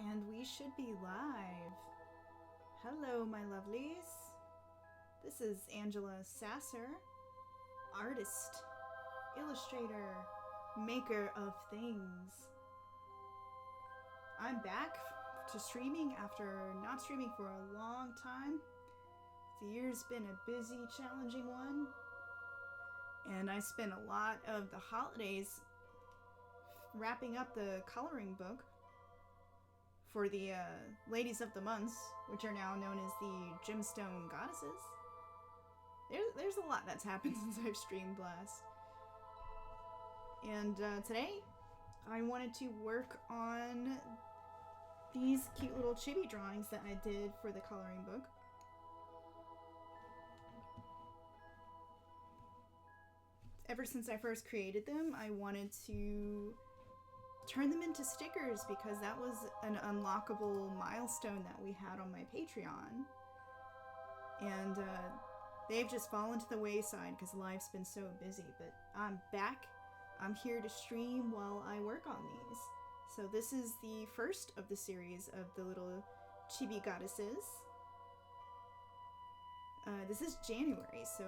And we should be live. Hello, my lovelies. This is Angela Sasser, artist, illustrator, maker of things. I'm back to streaming after not streaming for a long time. The year's been a busy, challenging one. And I spent a lot of the holidays wrapping up the coloring book for the Ladies of the Months, which are now known as the Gemstone Goddesses. There's a lot that's happened since I've streamed last. And today, I wanted to work on these cute little chibi drawings that I did for the coloring book. Ever since I first created them, I wanted to turn them into stickers because that was an unlockable milestone that we had on my Patreon. And they've just fallen to the wayside because life's been so busy. But I'm back. I'm here to stream while I work on these. So this is the first of the series of the little chibi goddesses. This is January, so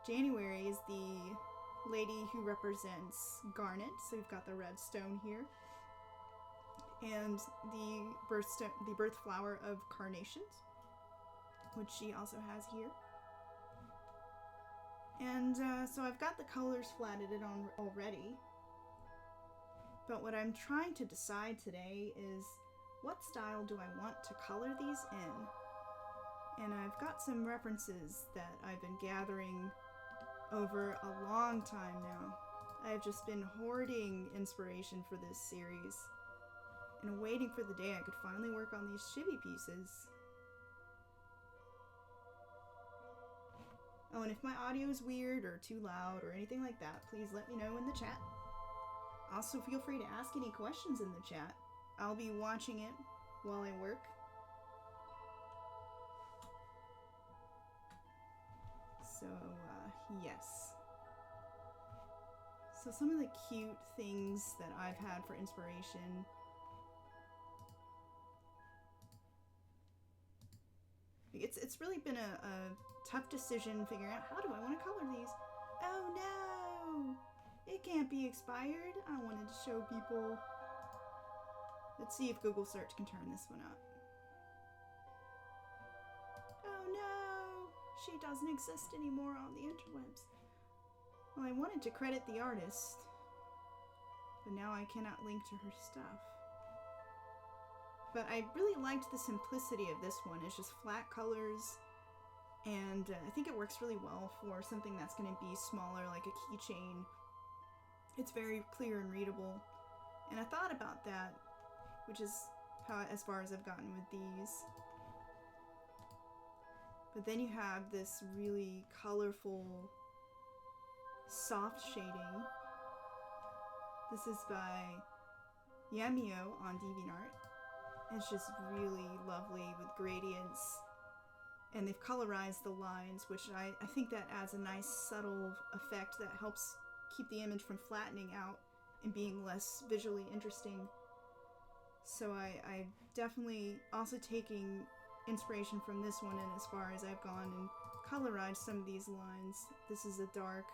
January is the lady who represents Garnet, so we've got the red stone here, and the birth flower of carnations, which she also has here. And so I've got the colors flatted it on already, but what I'm trying to decide today is what style do I want to color these in. And I've got some references that I've been gathering over a long time now. I've just been hoarding inspiration for this series and waiting for the day I could finally work on these chibi pieces. Oh, and if my audio is weird or too loud or anything like that, please let me know in the chat. Also, feel free to ask any questions in the chat. I'll be watching it while I work. So, yes. So some of the cute things that I've had for inspiration. It's really been a tough decision figuring out how do I want to color these. Oh no! It can't be expired. I wanted to show people. Let's see if Google search can turn this one up. Oh no! She doesn't exist anymore on the interwebs. Well, I wanted to credit the artist, but now I cannot link to her stuff. But I really liked the simplicity of this one. It's just flat colors, and I think it works really well for something that's going to be smaller, like a keychain. It's very clear and readable, and I thought about that, which is how as far as I've gotten with these. But then you have this really colorful, soft shading. This is by Yamio on DeviantArt. It's just really lovely with gradients. And they've colorized the lines, which I think that adds a nice subtle effect that helps keep the image from flattening out and being less visually interesting. So I definitely also taking inspiration from this one, and as far as I've gone and colorized some of these lines. This is a dark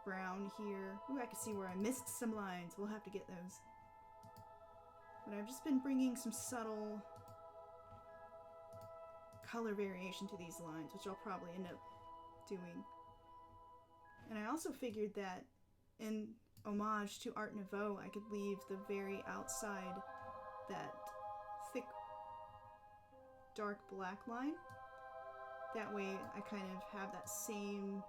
brown here. Ooh, I can see where I missed some lines. We'll have to get those. But I've just been bringing some subtle color variation to these lines, which I'll probably end up doing. And I also figured that in homage to Art Nouveau, I could leave the very outside that thick dark black line. That way I kind of have that same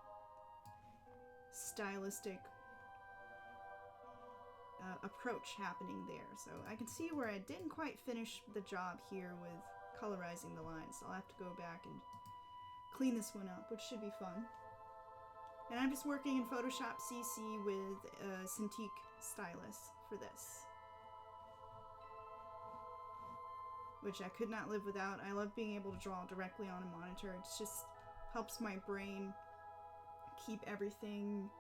stylistic approach happening there. So I can see where I didn't quite finish the job here with colorizing the lines. So I'll have to go back and clean this one up, which should be fun. And I'm just working in Photoshop CC with a Cintiq stylus for this, which I could not live without. I love being able to draw directly on a monitor. It just helps my brain keep everything.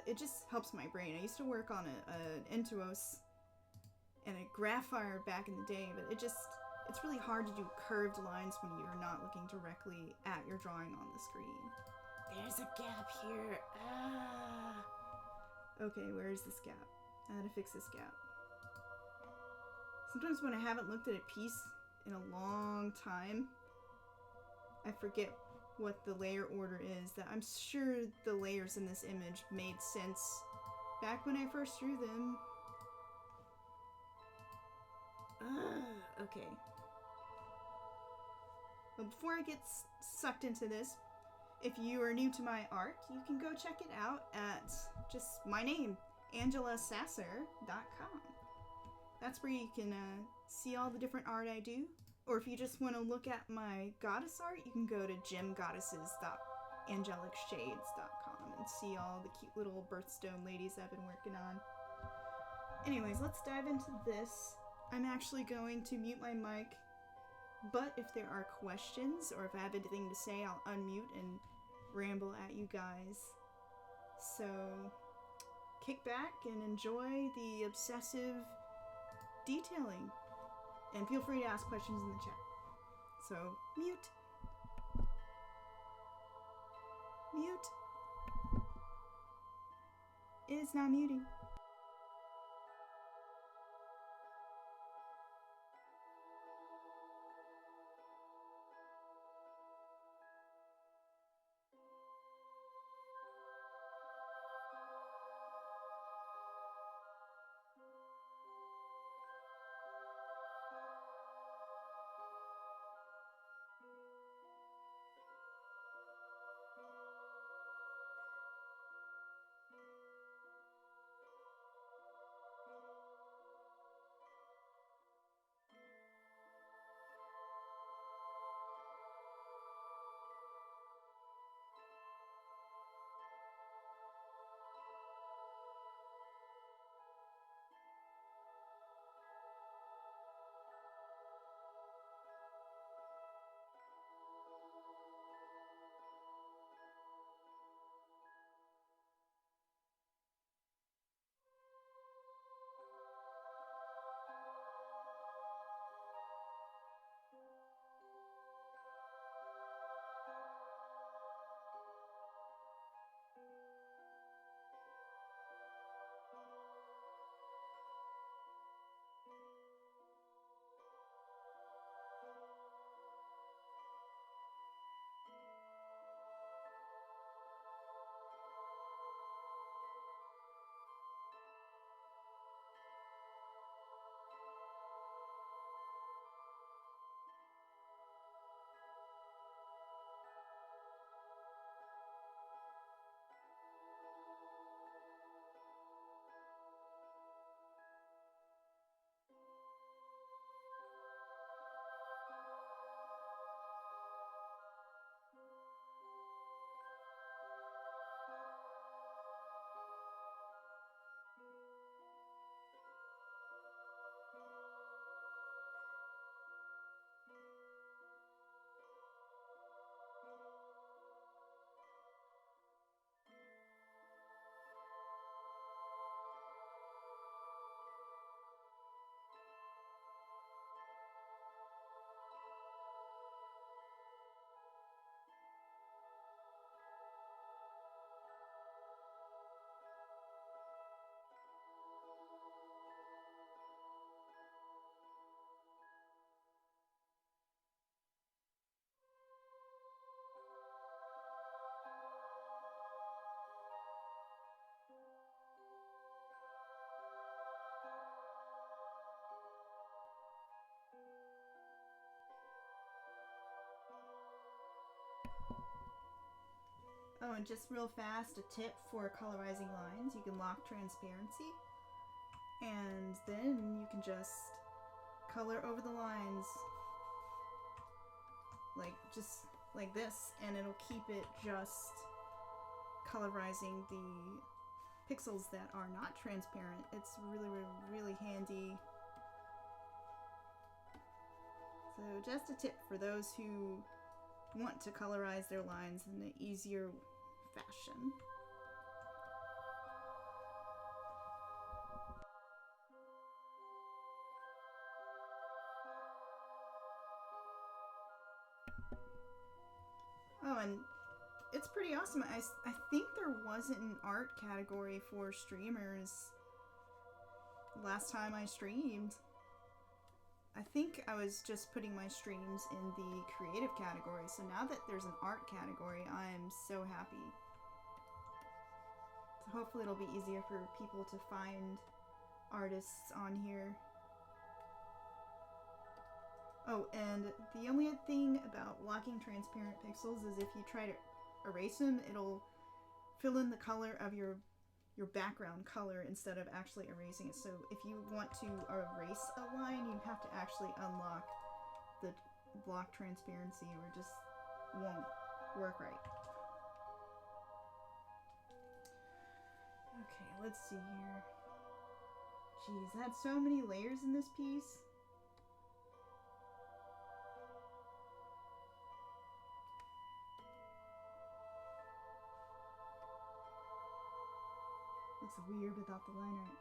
It just helps my brain. I used to work on an Intuos and a Graphier back in the day, but it's really hard to do curved lines when you're not looking directly at your drawing on the screen. There's a gap here. Ah. Okay, where is this gap? I gotta fix this gap. Sometimes when I haven't looked at a piece in a long time, I forget what the layer order is. That I'm sure the layers in this image made sense back when I first drew them. Okay. But before I get sucked into this, if you are new to my art, you can go check it out at just my name, AngelaSasser.com. That's where you can see all the different art I do. Or if you just want to look at my goddess art, you can go to gemgoddesses.angelicshades.com and see all the cute little birthstone ladies I've been working on. Anyways, let's dive into this. I'm actually going to mute my mic, but if there are questions or if I have anything to say, I'll unmute and ramble at you guys. So kick back and enjoy the obsessive detailing. And feel free to ask questions in the chat. So, mute. Mute. It is not muting. Oh, and just real fast, a tip for colorizing lines. You can lock transparency, and then you can just color over the lines just like this, and it'll keep it just colorizing the pixels that are not transparent. It's really, really, really handy. So just a tip for those who want to colorize their lines in an easier fashion. Oh, and it's pretty awesome. I think there wasn't an art category for streamers last time I streamed. I think I was just putting my streams in the creative category, so now that there's an art category, I'm so happy. So hopefully it'll be easier for people to find artists on here. Oh, and the only thing about locking transparent pixels is if you try to erase them, it'll fill in the color of your background color instead of actually erasing it. So if you want to erase a line, you have to actually unlock the block transparency, or it just won't work right. Okay, let's see here. Jeez, that's so many layers in this piece. Looks weird without the line art.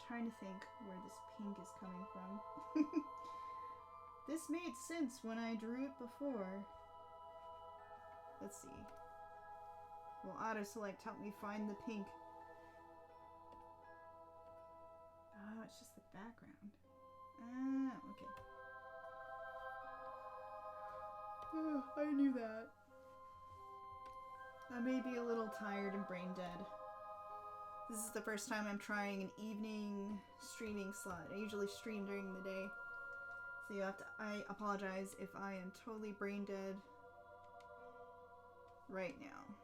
Trying to think where this pink is coming from. This made sense when I drew it before. Let's see. Will auto select help me find the pink? Oh, it's just the background. Ah, okay. Oh, I knew that. I may be a little tired and brain dead. This is the first time I'm trying an evening streaming slot. I usually stream during the day. So I apologize if I am totally brain dead right now.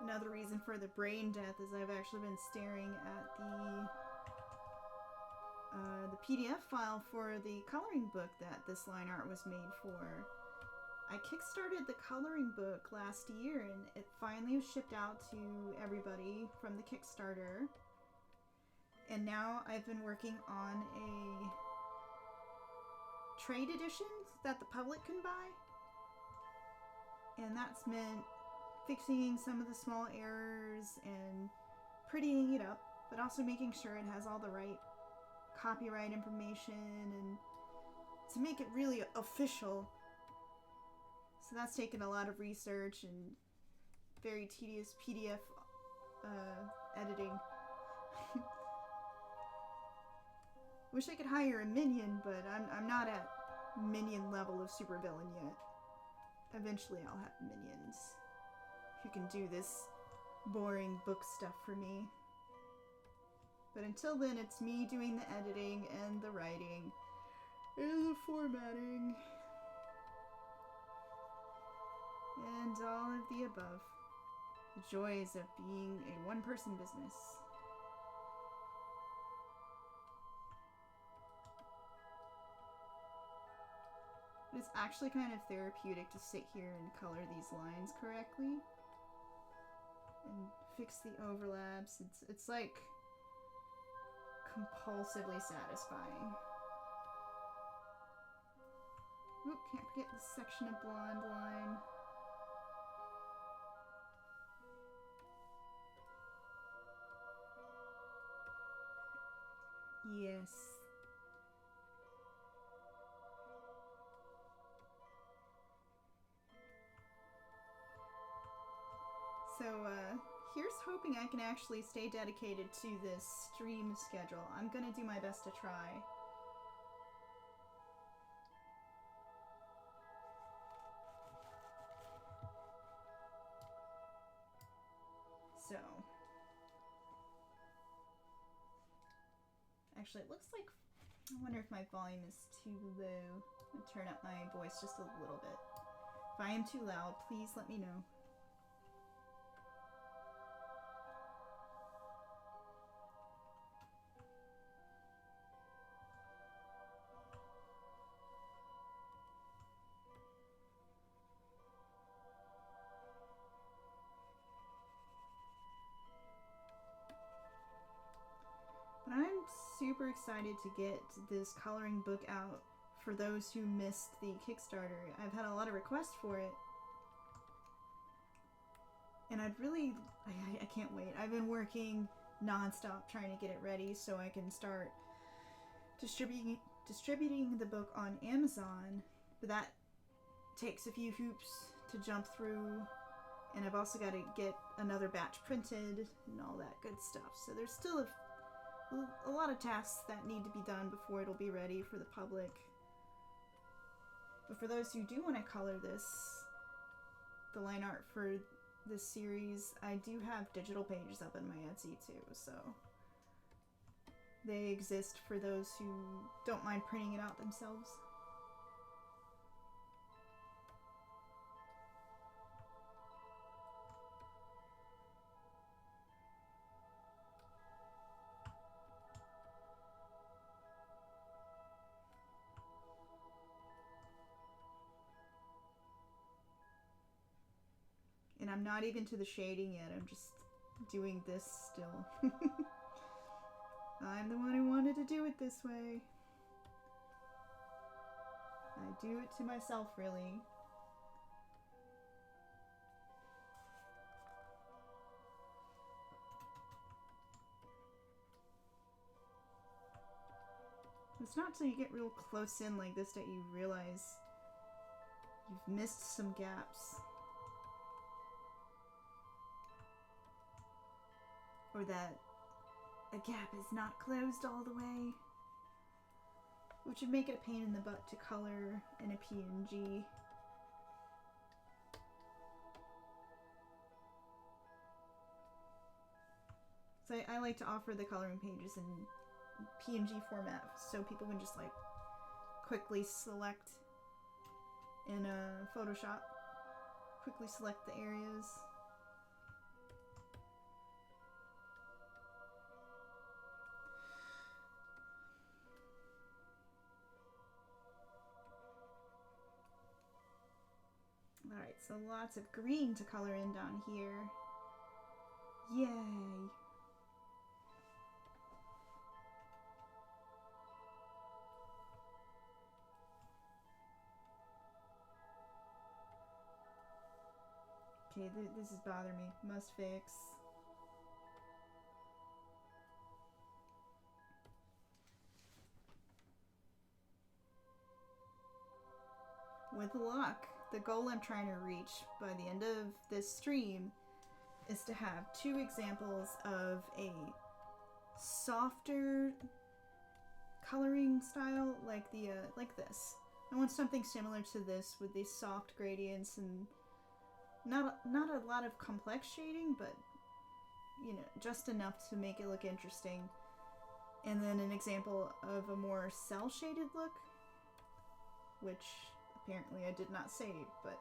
Another reason for the brain death is I've actually been staring at the PDF file for the coloring book that this line art was made for. I kickstarted the coloring book last year, and it finally was shipped out to everybody from the Kickstarter. And now I've been working on a trade edition that the public can buy. And that's meant fixing some of the small errors and prettying it up, but also making sure it has all the right copyright information and to make it really official. So that's taken a lot of research and very tedious PDF editing. Wish I could hire a minion, but I'm not at minion level of supervillain yet. Eventually I'll have minions who can do this boring book stuff for me. But until then, it's me doing the editing and the writing and the formatting and all of the above. The joys of being a one-person business. It's actually kind of therapeutic to sit here and color these lines correctly and fix the overlaps. It's like compulsively satisfying. Oop, can't forget this section of blonde line. Yes. So, here's hoping I can actually stay dedicated to this stream schedule. I'm gonna do my best to try. So, actually, it looks like, I wonder if my volume is too low. I'll turn up my voice just a little bit. If I am too loud, please let me know. But I'm super excited to get this coloring book out for those who missed the Kickstarter. I've had a lot of requests for it. And I can't wait. I've been working non-stop trying to get it ready so I can start distributing the book on Amazon. But that takes a few hoops to jump through. And I've also got to get another batch printed and all that good stuff. So there's still a lot of tasks that need to be done before it'll be ready for the public. But for those who do want to color this, the line art for this series, I do have digital pages up in my Etsy too, so they exist for those who don't mind printing it out themselves. And I'm not even to the shading yet, I'm just doing this still. I'm the one who wanted to do it this way. I do it to myself, really. It's not till you get real close in like this that you realize you've missed some gaps. Or that a gap is not closed all the way, which would make it a pain in the butt to color in a PNG. So I like to offer the coloring pages in PNG format so people can just like quickly select in Photoshop, quickly select the areas. Alright, so lots of green to color in down here. Yay! Okay, this is bothering me. Must fix. With luck, the goal I'm trying to reach by the end of this stream is to have 2 examples of a softer coloring style like this. I want something similar to this with these soft gradients and not a lot of complex shading, but you know, just enough to make it look interesting. And then an example of a more cel-shaded look, which apparently I did not save, but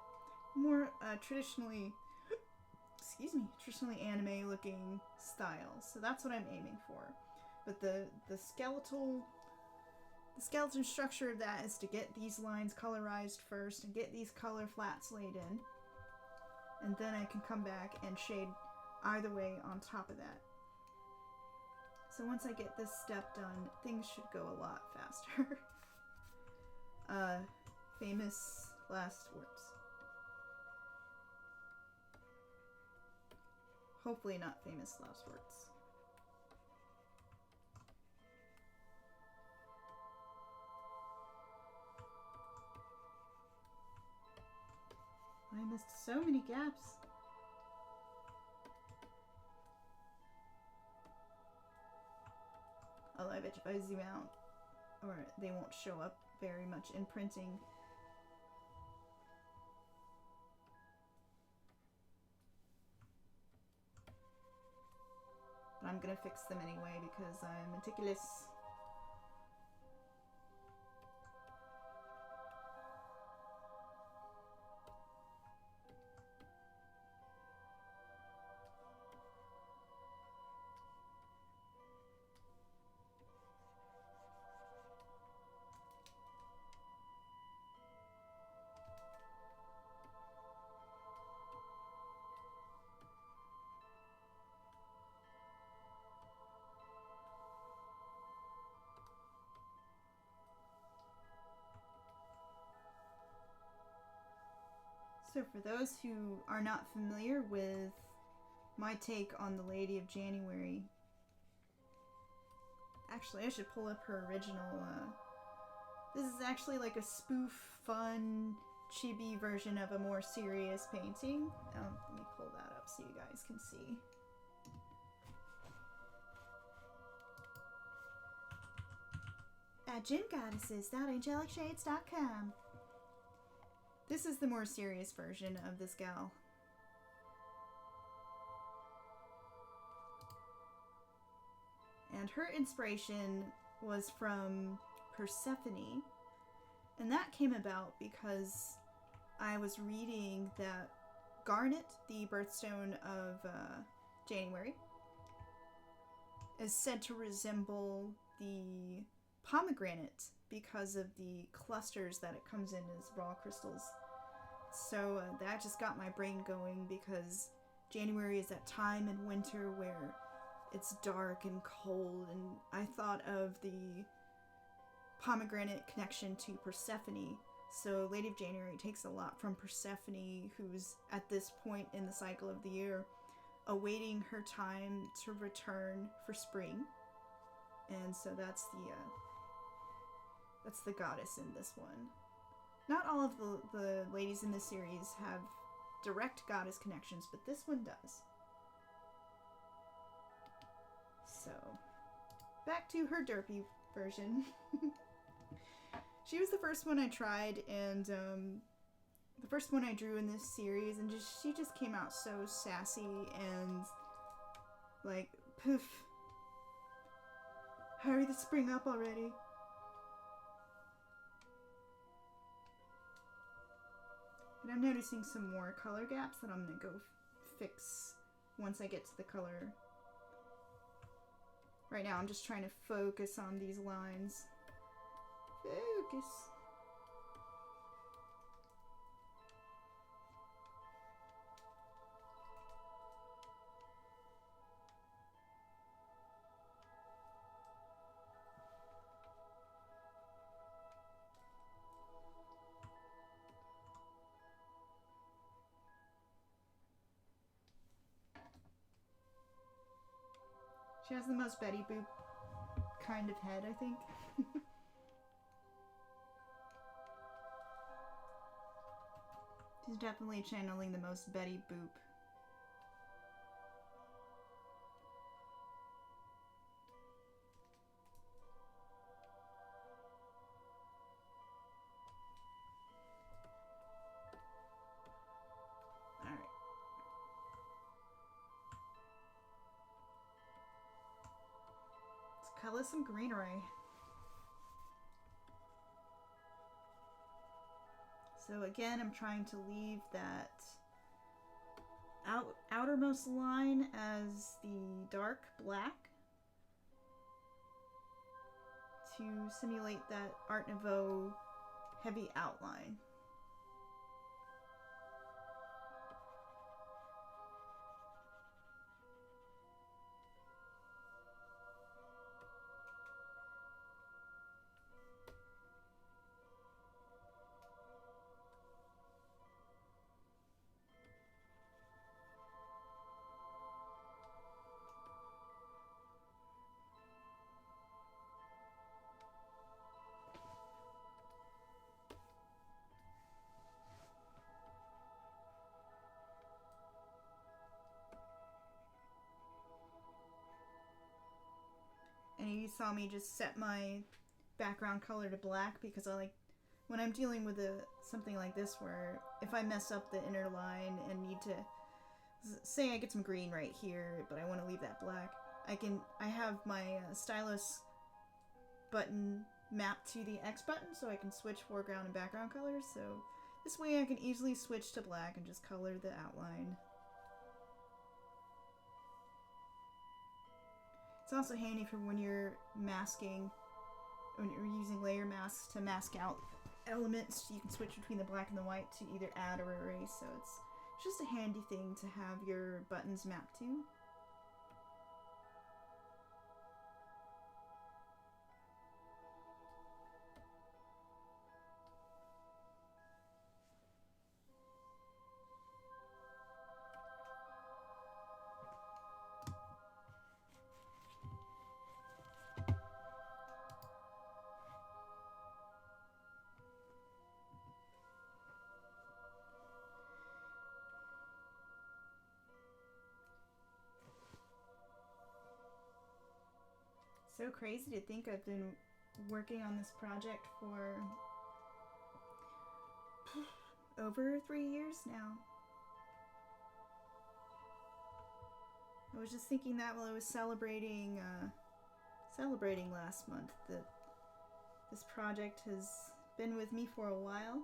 more traditionally anime looking style. So that's what I'm aiming for. But the skeleton structure of that is to get these lines colorized first and get these color flats laid in. And then I can come back and shade either way on top of that. So once I get this step done, things should go a lot faster. Famous last words. Hopefully not famous last words. I missed so many gaps. I bet if I zoom out, or they won't show up very much in printing. But I'm gonna fix them anyway because I'm meticulous. So for those who are not familiar with my take on the Lady of January, actually I should pull up her original, this is actually like a spoof, fun, chibi version of a more serious painting. Let me pull that up so you guys can see. At GinGoddesses.angelicshades.com. This is the more serious version of this gal. And her inspiration was from Persephone. And that came about because I was reading that Garnet, the birthstone of January, is said to resemble the pomegranate because of the clusters that it comes in as raw crystals. So that just got my brain going because January is that time in winter where it's dark and cold, and I thought of the pomegranate connection to Persephone. So Lady of January takes a lot from Persephone, who's at this point in the cycle of the year awaiting her time to return for spring. And so that's the goddess in this one. Not all of the ladies in this series have direct goddess connections, but this one does. So, back to her derpy version. She was the first one I tried, and the first one I drew in this series, and she just came out so sassy and like, poof. Hurry the spring up already. But I'm noticing some more color gaps that I'm gonna go fix once I get to the color. Right now I'm just trying to focus on these lines. Focus. She has the most Betty Boop kind of head, I think. She's definitely channeling the most Betty Boop. Alright. Let's color some greenery. So again, I'm trying to leave that outermost line as the dark black to simulate that Art Nouveau heavy outline. you saw me just set my background color to black because I like when I'm dealing with something like this where if I mess up the inner line and need to say I get some green right here, but I want to leave that black, I have my stylus button mapped to the X button so I can switch foreground and background colors, so this way I can easily switch to black and just color the outline. It's also handy for when you're masking, when you're using layer masks to mask out elements. You can switch between the black and the white to either add or erase, so it's just a handy thing to have your buttons mapped to. So crazy to think I've been working on this project for over 3 years now. I was just thinking that while I was celebrating last month, that this project has been with me for a while.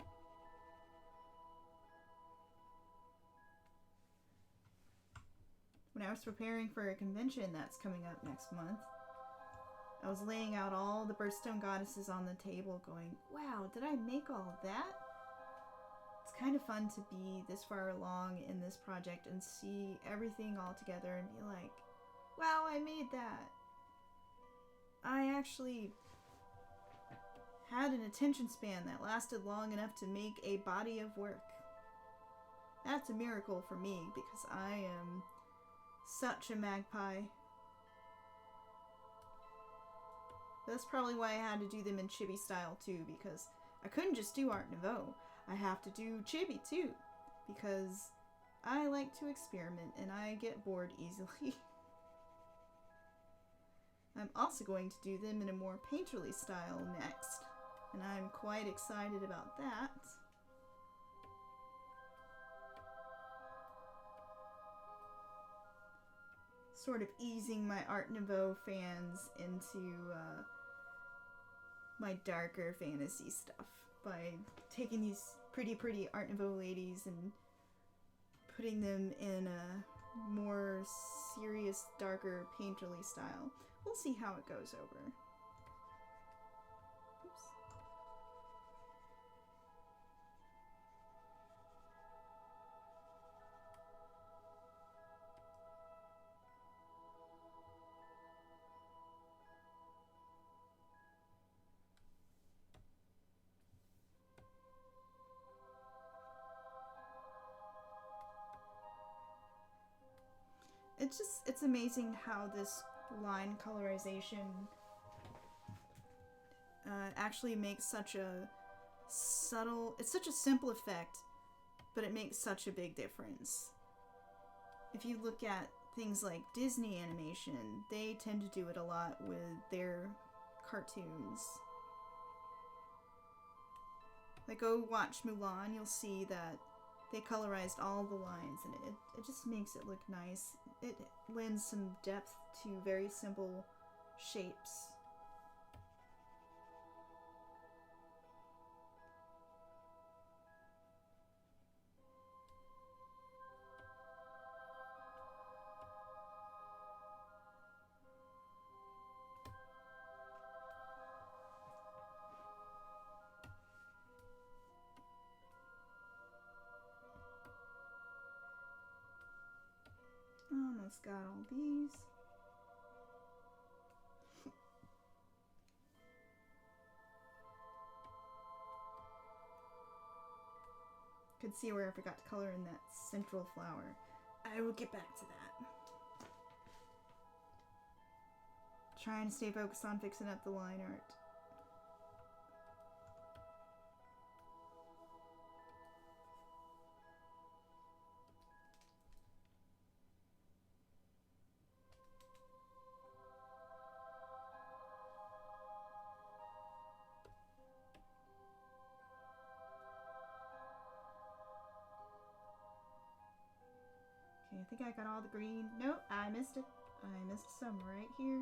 When I was preparing for a convention that's coming up next month, I was laying out all the Birthstone goddesses on the table going, wow, did I make all of that? It's kind of fun to be this far along in this project and see everything all together and be like, wow, I made that. I actually had an attention span that lasted long enough to make a body of work. That's a miracle for me because I am such a magpie. That's probably why I had to do them in chibi style too, because I couldn't just do Art Nouveau. I have to do chibi too, because I like to experiment and I get bored easily. I'm also going to do them in a more painterly style next, and I'm quite excited about that. Sort of easing my Art Nouveau fans into my darker fantasy stuff by taking these pretty Art Nouveau ladies and putting them in a more serious, darker, painterly style. We'll see how it goes over. Oops. It's amazing how this line colorization actually makes such a subtle, it's such a simple effect, but it makes such a big difference. If you look at things like Disney animation, they tend to do it a lot with their cartoons. Like, go watch Mulan, you'll see that they colorized all the lines, and it just makes it look nice. It lends some depth to very simple shapes. Almost got all these. Could see where I forgot to color in that central flower. I will get back to that. Trying to stay focused on fixing up the line art. I think I got all the green. Nope, I missed it. I missed some right here.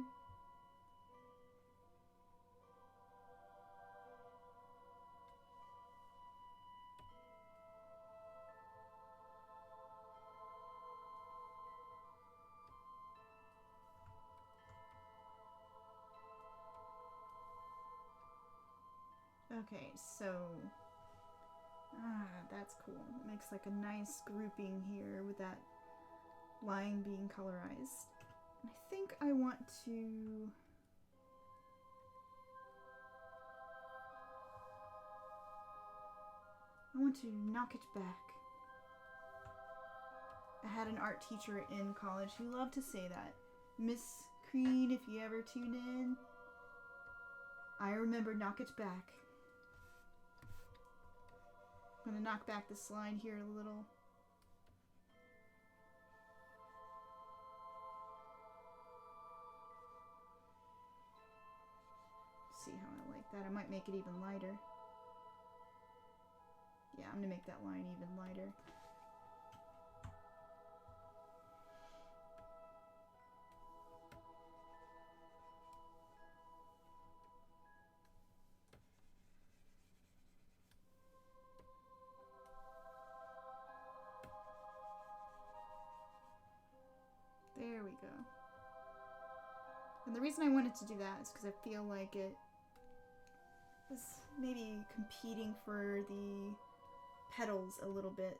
Okay, so that's cool. It makes like a nice grouping here with that line being colorized. I think I want to knock it back. I had an art teacher in college who loved to say that. Miss Crean, if you ever tune in, I remember knock it back. I'm gonna knock back this line here a little. See how I like that. I might make it even lighter. Yeah, I'm gonna make that line even lighter. There we go. And the reason I wanted to do that is because I feel like it was maybe competing for the petals a little bit.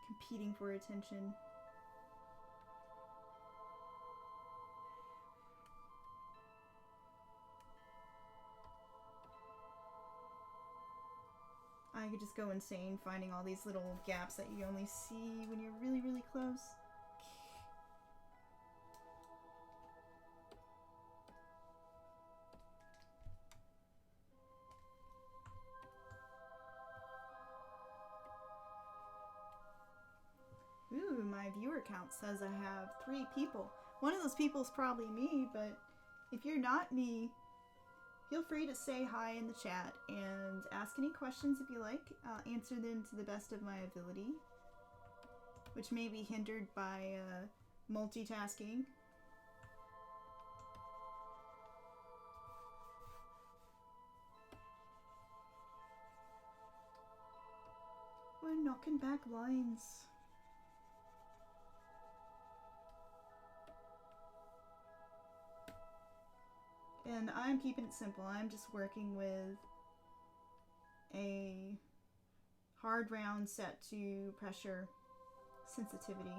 Competing for attention. I could just go insane finding all these little gaps that you only see when you're really, really close. Ooh, my viewer count says I have 3 people. One of those people is probably me, but if you're not me, feel free to say hi in the chat and ask any questions if you like. I'll answer them to the best of my ability, which may be hindered by multitasking. We're knocking back lines. And I'm keeping it simple. I'm just working with a hard round set to pressure sensitivity.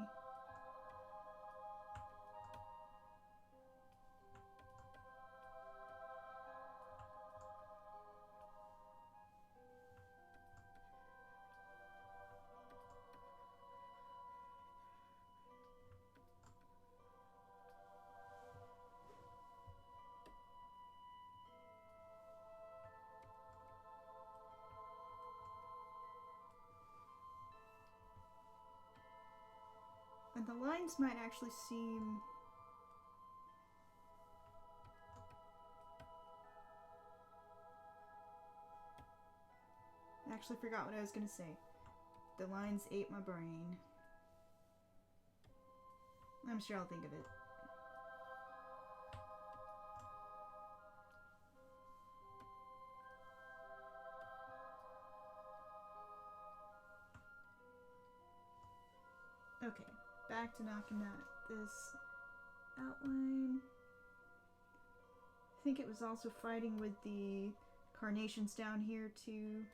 And the lines might actually seem I actually forgot what I was going to say. The lines ate my brain. I'm sure I'll think of it. Okay, back to knocking this outline. I think it was also fighting with the carnations down here too.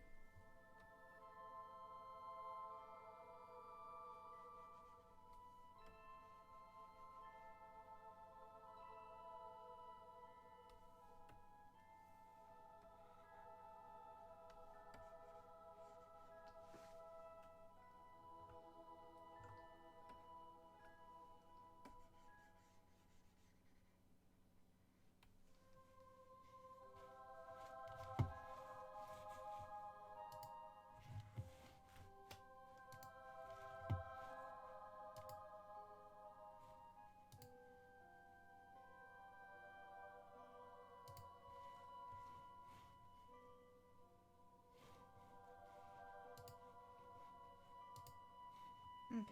Okay.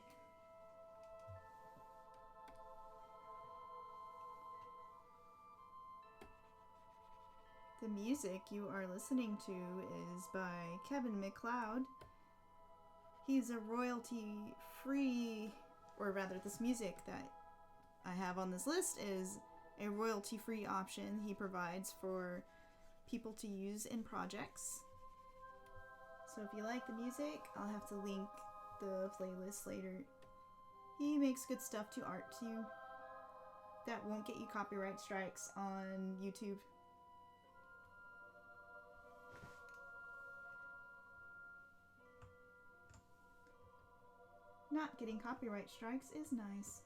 The music you are listening to is by Kevin MacLeod. He's a royalty-free, or rather this music that I have on this list is a royalty-free option he provides for people to use in projects. So if you like the music, I'll have to link the playlist later. He makes good stuff to art too. That won't get you copyright strikes on YouTube. Not getting copyright strikes is nice.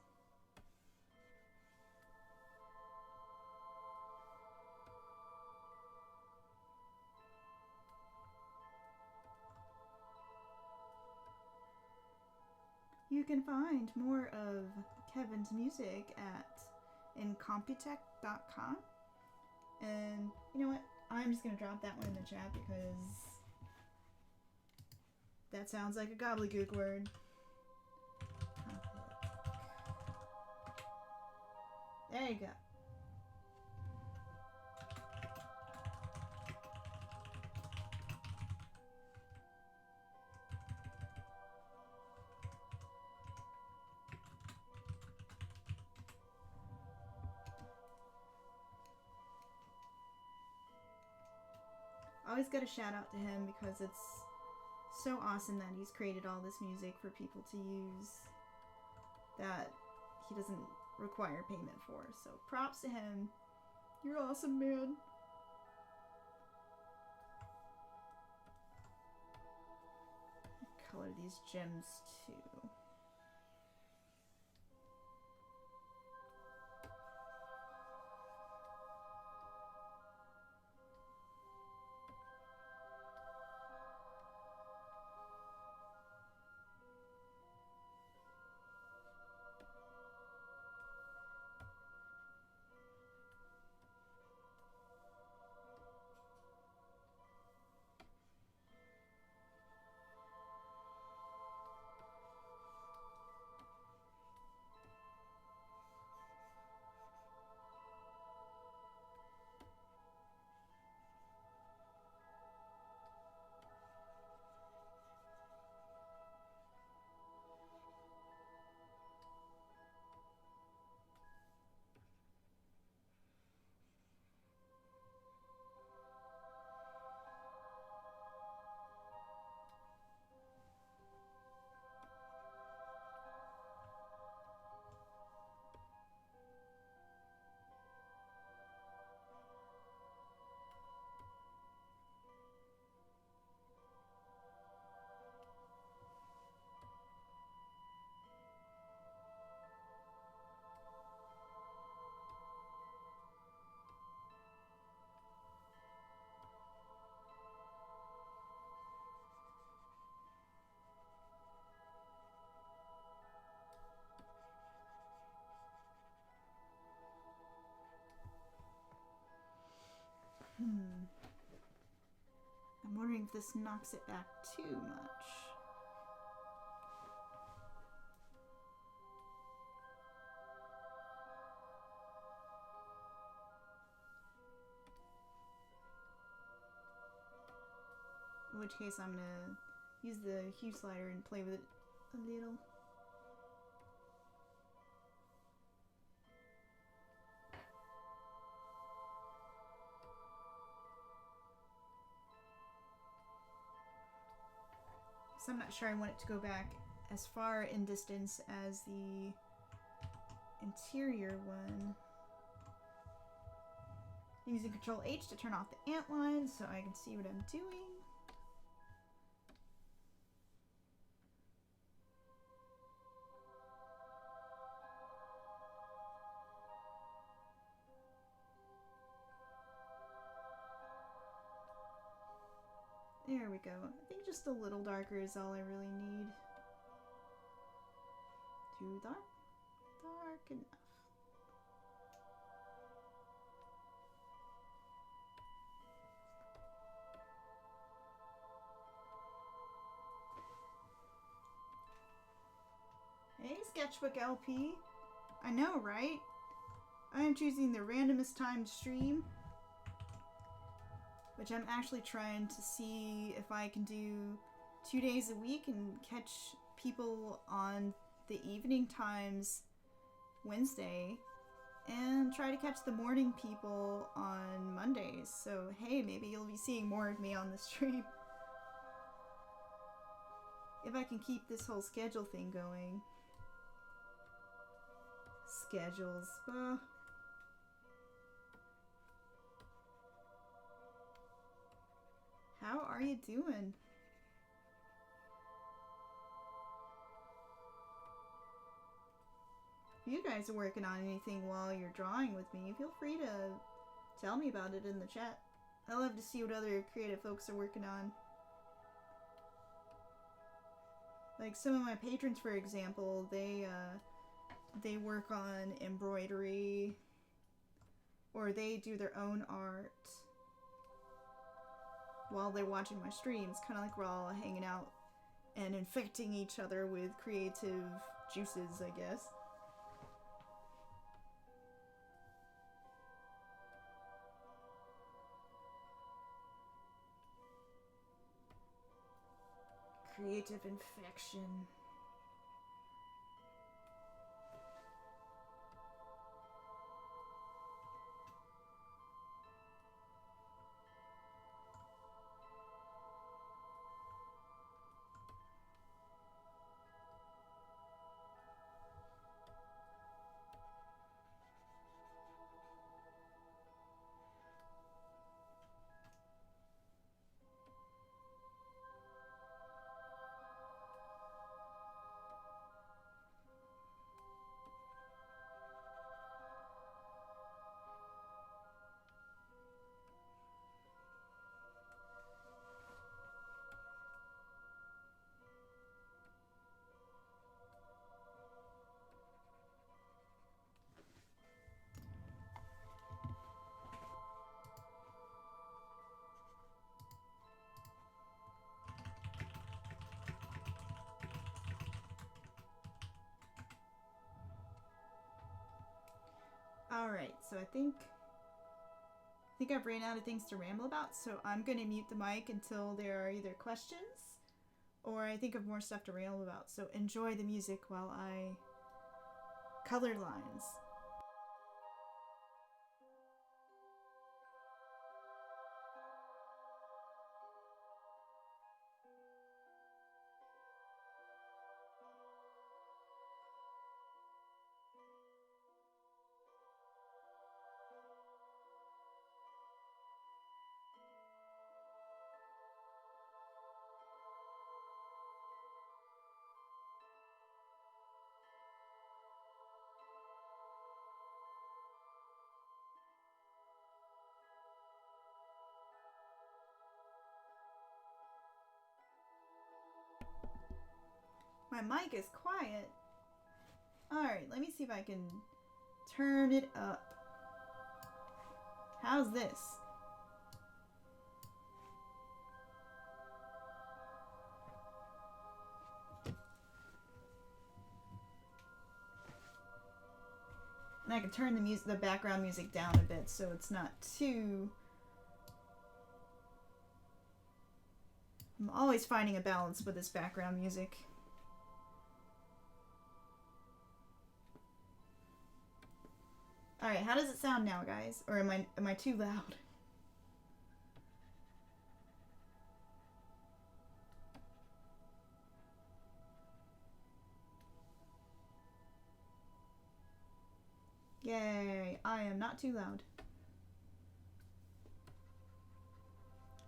You can find more of Kevin's music at incompetech.com. And you know what? I'm just going to drop that one in the chat because that sounds like a gobbledygook word. There you go. Always got a shout out to him because it's so awesome that he's created all this music for people to use that he doesn't require payment for. So props to him. You're awesome, man. Color these gems too. I'm wondering if this knocks it back too much. In which case I'm gonna use the hue slider and play with it a little. So I'm not sure I want it to go back as far in distance as the interior one. Using Control H to turn off the ant line so I can see what I'm doing. There we go. I think just a little darker is all I really need. Too dark? Dark enough. Sketchbook LP. I know, right? I am choosing the randomest time to stream, which I'm actually trying to see if I can do 2 days a week and catch people on the evening times Wednesday and try to catch the morning people on Mondays. So hey, maybe you'll be seeing more of me on the stream. If I can keep this whole schedule thing going. Schedules. How are you doing? If you guys are working on anything while you're drawing with me, feel free to tell me about it in the chat. I love to see what other creative folks are working on. Like some of my patrons, for example, they work on embroidery, or they do their own art while they're watching my streams, kind of like we're all hanging out and infecting each other with creative juices, I guess. Creative infection. Alright, so I think I've ran out of things to ramble about, so I'm going to mute the mic until there are either questions or I think of more stuff to ramble about. So enjoy the music while I color lines. My mic is quiet. Alright, let me see if I can turn it up. How's this? And I can turn the background music down a bit so it's not too... I'm always finding a balance with this background music. Alright, how does it sound now, guys? Or am I too loud? Yay, I am not too loud.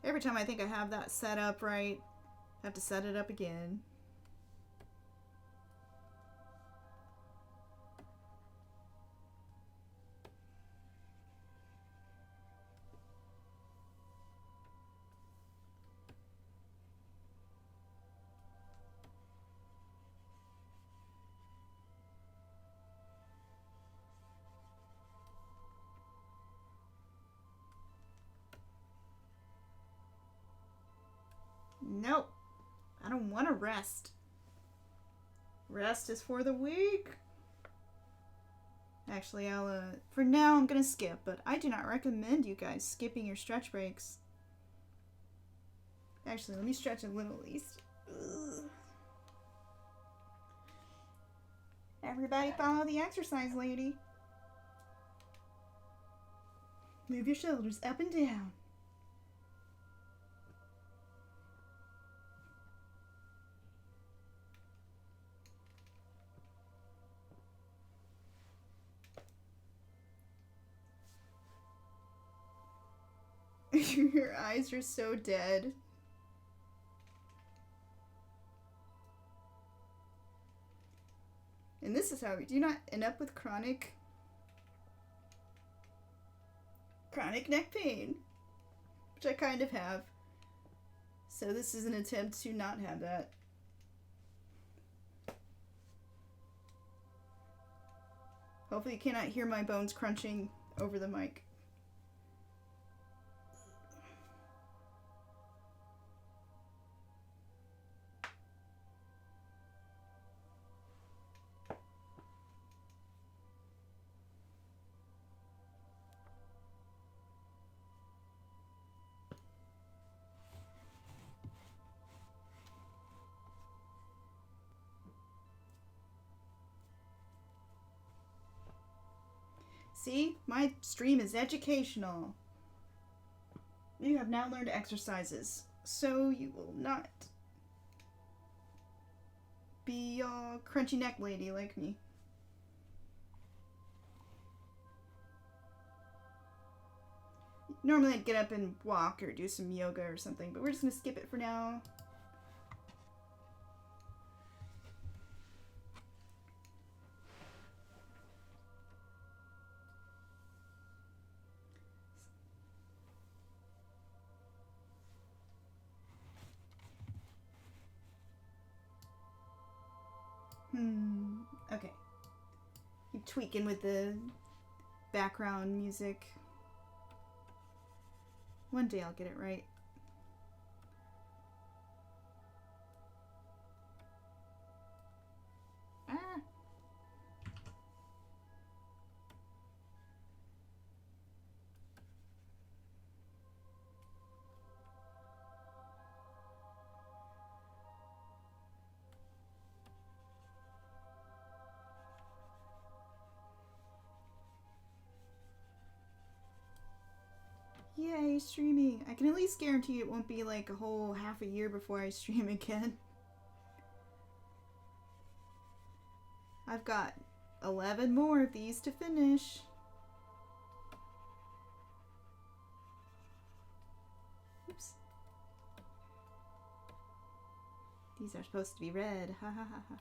Every time I think I have that set up right, I have to set it up again. Nope. I don't want to rest. Rest is for the weak. Actually, for now I'm gonna skip, but I do not recommend you guys skipping your stretch breaks. Actually, let me stretch a little at least. Ugh. Everybody follow the exercise lady. Move your shoulders up and down. Your eyes are so dead. And this is how we do not end up with chronic neck pain, which I kind of have. So this is an attempt to not have that. Hopefully you cannot hear my bones crunching over the mic. See, my stream is educational. You have now learned exercises, so you will not be a crunchy neck lady like me. Normally I'd get up and walk or do some yoga or something, but we're just gonna skip it for now. Okay. Keep tweaking with the background music. One day I'll get it right. Ah. Yay, streaming. I can at least guarantee it won't be like a whole half a year before I stream again. I've got 11 more of these to finish. Oops. These are supposed to be red. Ha ha ha ha.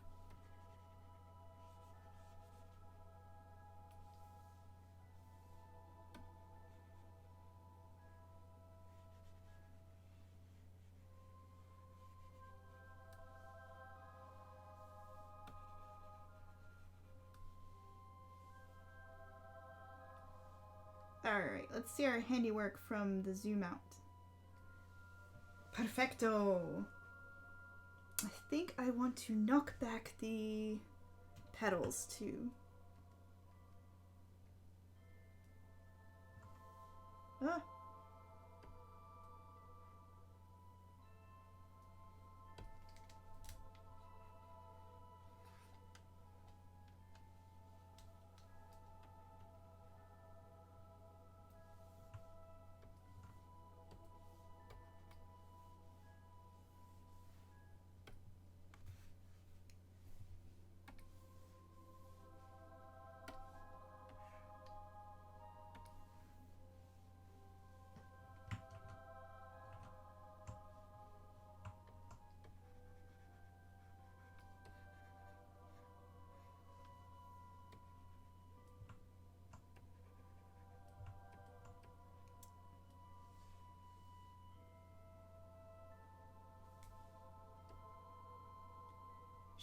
Alright, let's see our handiwork from the zoom out. Perfecto! I think I want to knock back the petals too. Ah!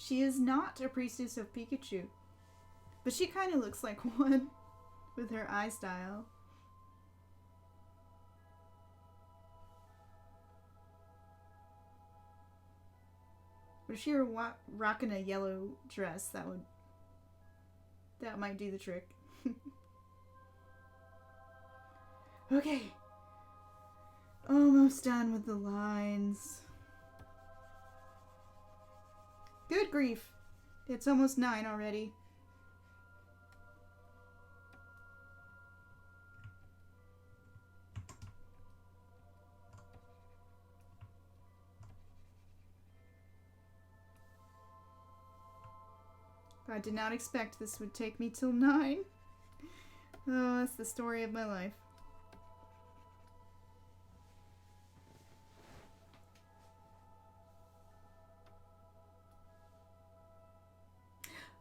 She is not a priestess of Pikachu, but she kind of looks like one with her eye style. But if she were rocking a yellow dress, that might do the trick. Okay. Almost done with the lines. Good grief. It's almost 9 already. I did not expect this would take me till 9. Oh, that's the story of my life.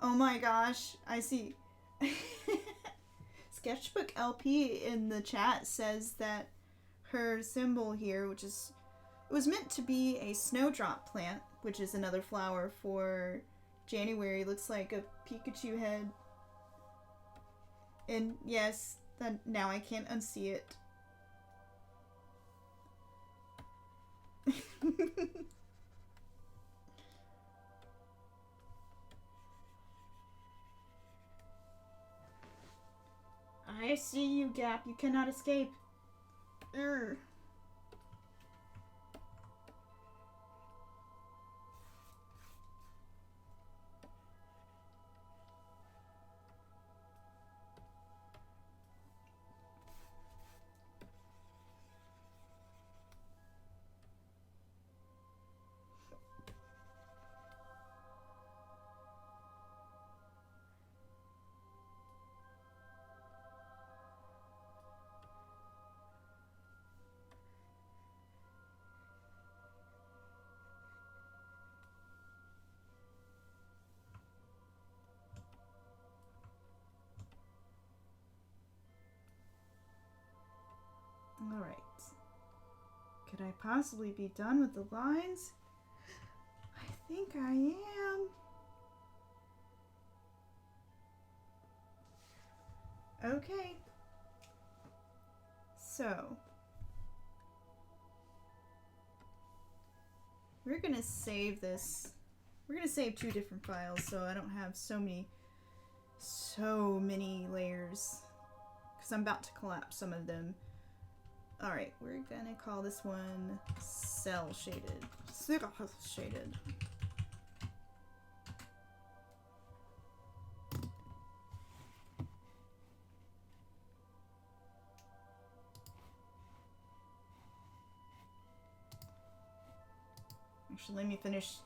Oh my gosh, I see. Sketchbook LP in the chat says that her symbol here, which is, it was meant to be a snowdrop plant, which is another flower for January, looks like a Pikachu head. And yes, now I can't unsee it. I see you, Gap. You cannot escape. Urgh. Alright. Could I possibly be done with the lines? I think I am. Okay. So. We're gonna save this. We're gonna save 2 different files so I don't have so many layers. Because I'm about to collapse some of them. Alright, we're gonna call this one Cel-Shaded. Cel-Shaded. Actually, let me finish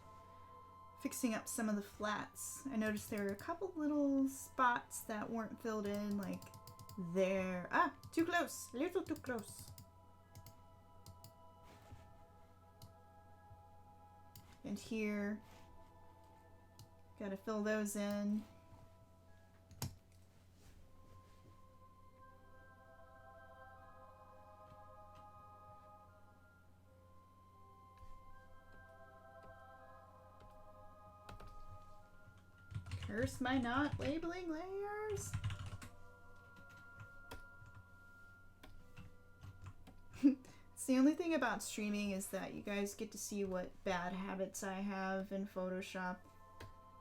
fixing up some of the flats. I noticed there were a couple little spots that weren't filled in, like there. Ah, too close. A little too close. And here, gotta fill those in. Curse my not labeling layers. It's the only thing about streaming is that you guys get to see what bad habits I have in Photoshop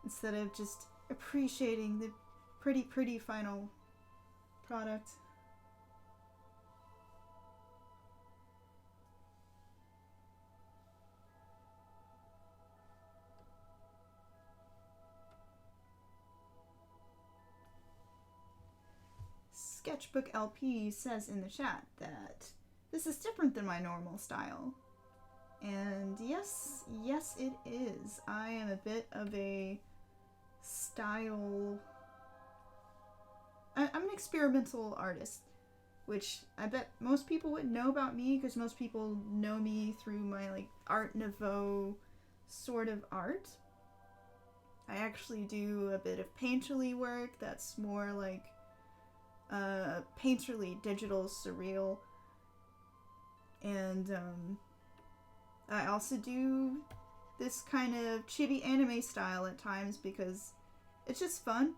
instead of just appreciating the pretty final product. Sketchbook LP says in the chat that this is different than my normal style. And yes, it is. I am a bit of a style... I'm an experimental artist, which I bet most people wouldn't know about me because most people know me through my like Art Nouveau sort of art. I actually do a bit of painterly work that's more like painterly digital surreal. And I also do this kind of chibi anime style at times because it's just fun.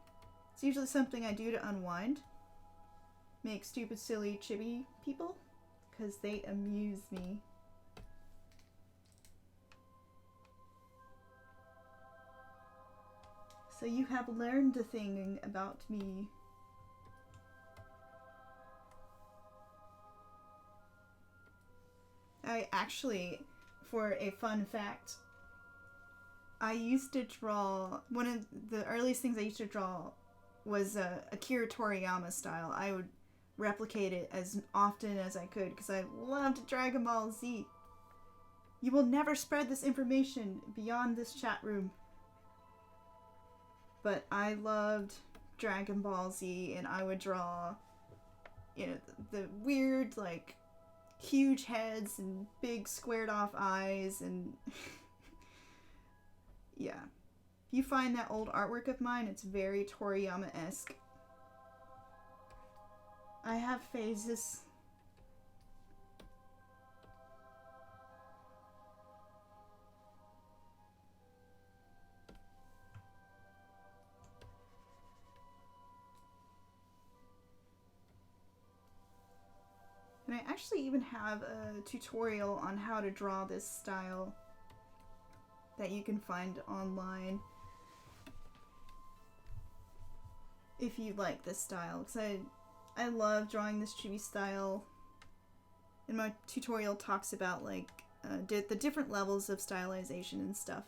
It's usually something I do to unwind. Make stupid, silly chibi people because they amuse me. So you have learned a thing about me. I actually, for a fun fact, I used to draw, one of the earliest things I used to draw was Akira Toriyama style. I would replicate it as often as I could because I loved Dragon Ball Z. You will never spread this information beyond this chat room. But I loved Dragon Ball Z, and I would draw, you know, the weird, like, huge heads and big squared off eyes, and yeah. If you find that old artwork of mine, it's very Toriyama-esque. I have phases. And I actually even have a tutorial on how to draw this style that you can find online if you like this style, because I love drawing this chibi style, and my tutorial talks about like the different levels of stylization and stuff.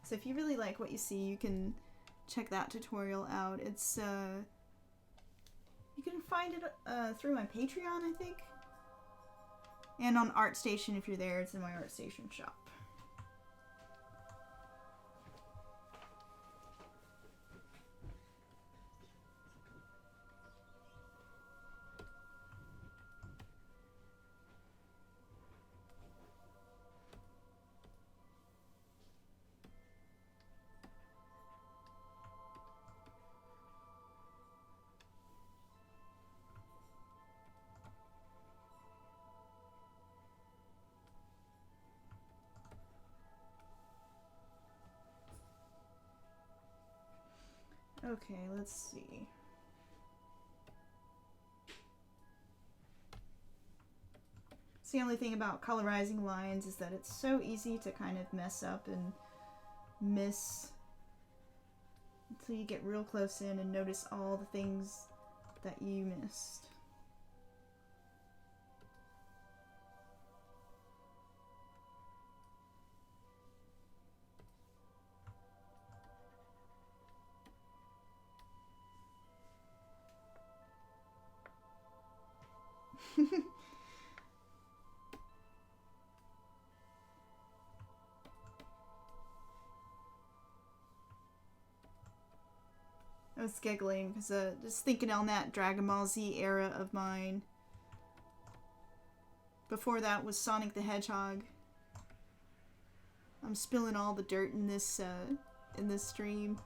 So if you really like what you see, you can check that tutorial out. It's you can find it through my Patreon, I think, and on ArtStation if you're there. It's in my ArtStation shop. Okay, let's see. So the only thing about colorizing lines is that it's so easy to kind of mess up and miss until you get real close in and notice all the things that you missed. I was giggling because just thinking on that Dragon Ball Z era of mine. Before that was Sonic the Hedgehog. I'm spilling all the dirt in this stream.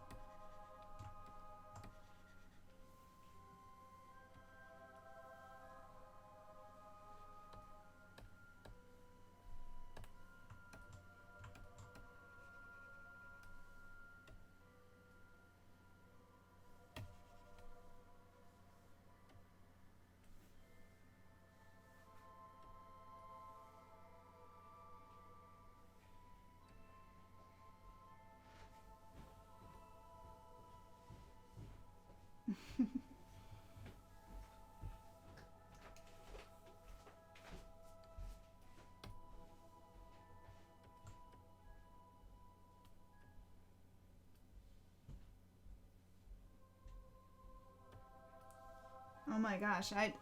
Oh my gosh, I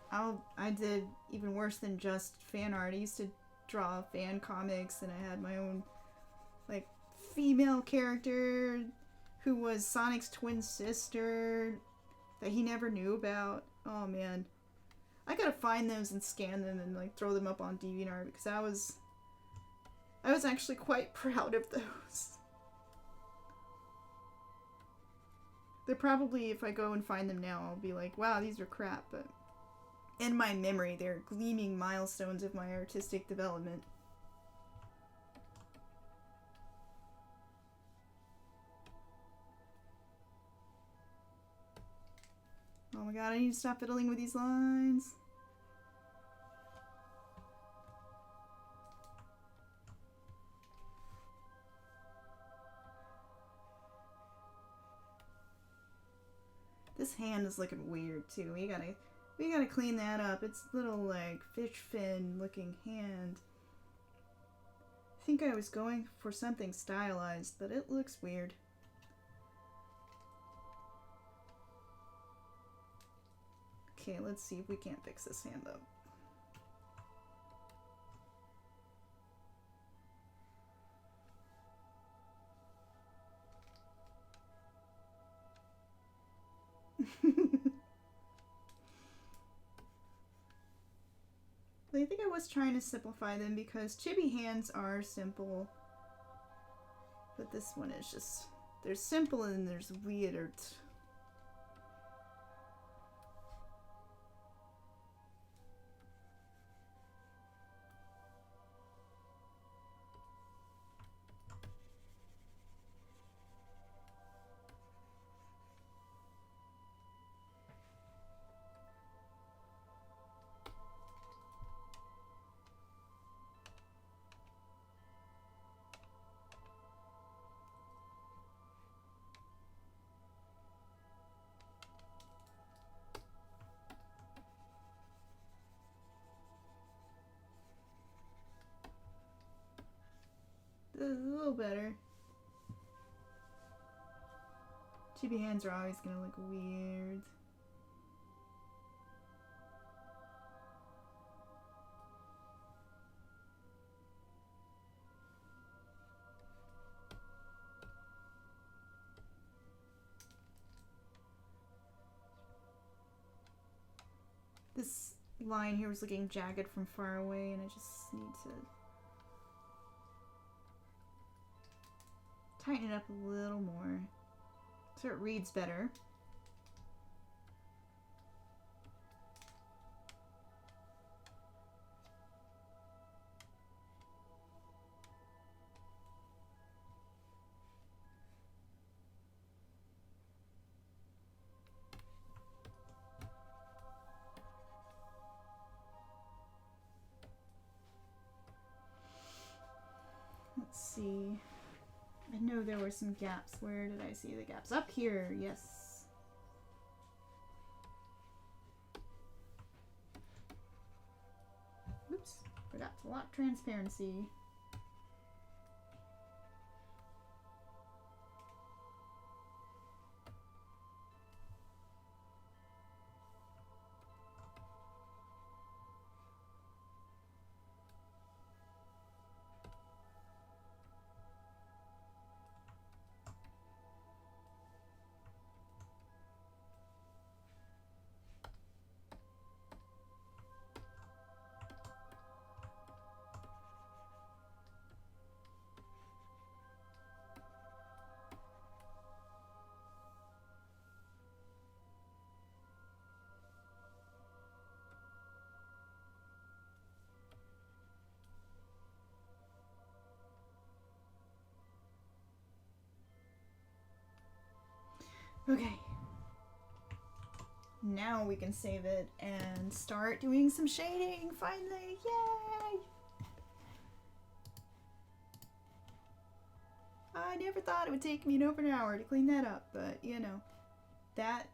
did even worse than just fan art. I used to draw fan comics, and I had my own like female character who was Sonic's twin sister that he never knew about. Oh man, I gotta find those and scan them and like throw them up on DeviantArt because I was actually quite proud of those. They're probably, if I go and find them now, I'll be like, wow, these are crap, but in my memory, they're gleaming milestones of my artistic development. Oh my god, I need to stop fiddling with these lines. This hand is looking weird too. We gotta clean that up. It's little like fish fin looking hand. I think I was going for something stylized, but it looks weird. Okay, let's see if we can't fix this hand up. I think I was trying to simplify them because chibi hands are simple. But this one is just, there's simple and there's weird. A little better. Chibi hands are always gonna look weird. This line here was looking jagged from far away, and I just need to tighten it up a little more so it reads better. Let's see. I know there were some gaps. Where did I see the gaps? Up here, yes. Oops, forgot to lock transparency. Okay. Now we can save it and start doing some shading, finally! Yay! I never thought it would take me over an hour to clean that up, but you know, that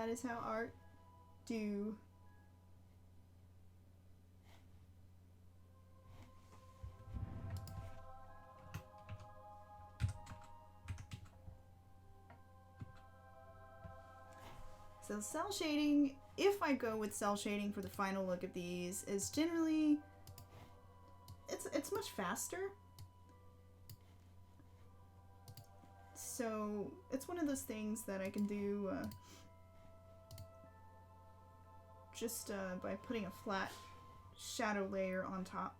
is how art do. So Cel-Shading, if I go with Cel-Shading for the final look of these, is generally, it's much faster. So it's one of those things that I can do just by putting a flat shadow layer on top.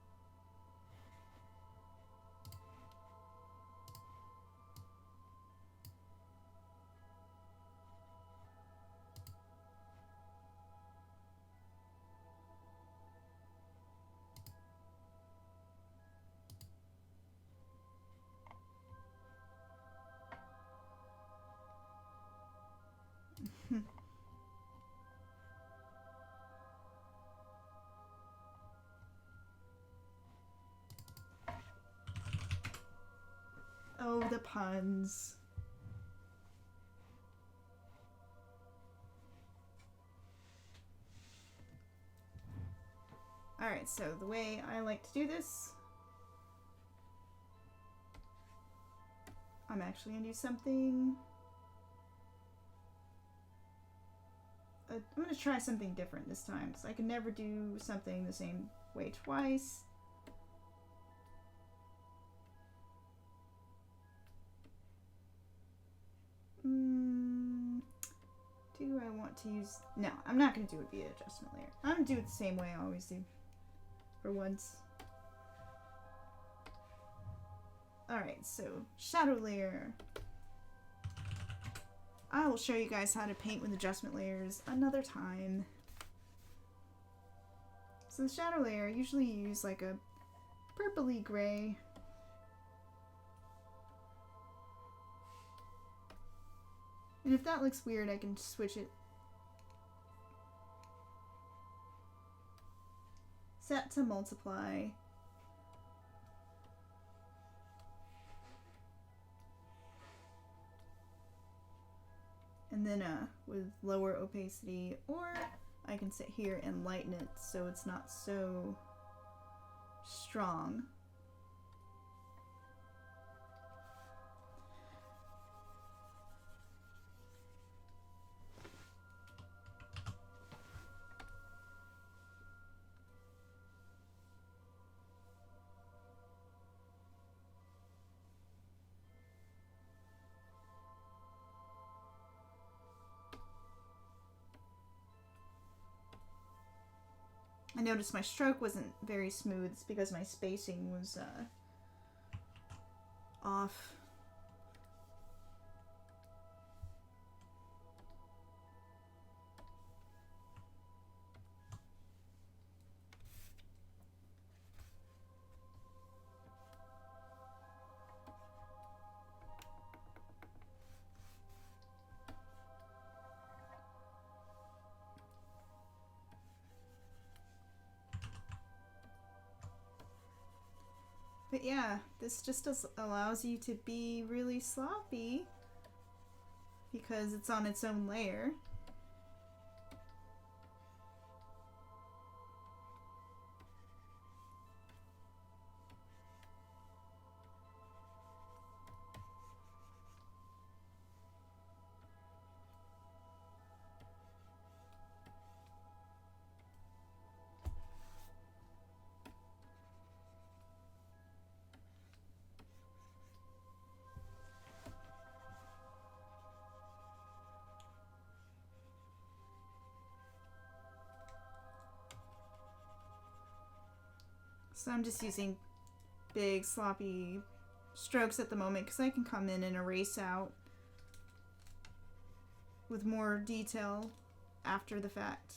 Oh, the puns. Alright, so the way I like to do this, I'm actually going to do something. I'm going to try something different this time, because I can never do something the same way twice. Do I want to use... No, I'm not going to do it via adjustment layer. I'm going to do it the same way I always do. For once. Alright, so shadow layer. I will show you guys how to paint with adjustment layers another time. So the shadow layer, I usually use like a purpley gray. And if that looks weird, I can switch it. Set to multiply. And then with lower opacity, or I can sit here and lighten it so it's not so strong. I noticed my stroke wasn't very smooth. It's because my spacing was off. But yeah, this just allows you to be really sloppy because it's on its own layer. So I'm just using big sloppy strokes at the moment because I can come in and erase out with more detail after the fact.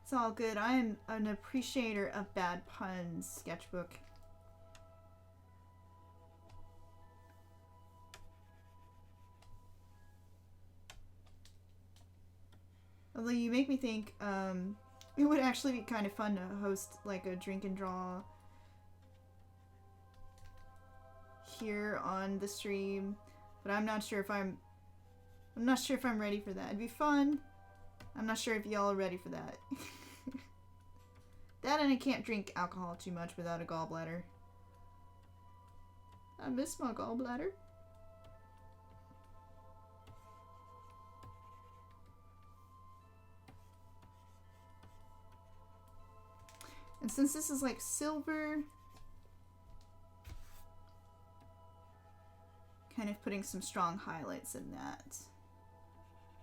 It's all good. I am an appreciator of bad puns, sketchbook. Although you make me think, it would actually be kind of fun to host like a drink and draw here on the stream, but I'm not sure if I'm ready for that. It'd be fun. I'm not sure if y'all are ready for that. That and I can't drink alcohol too much without a gallbladder. I miss my gallbladder. And since this is like silver, kind of putting some strong highlights in that.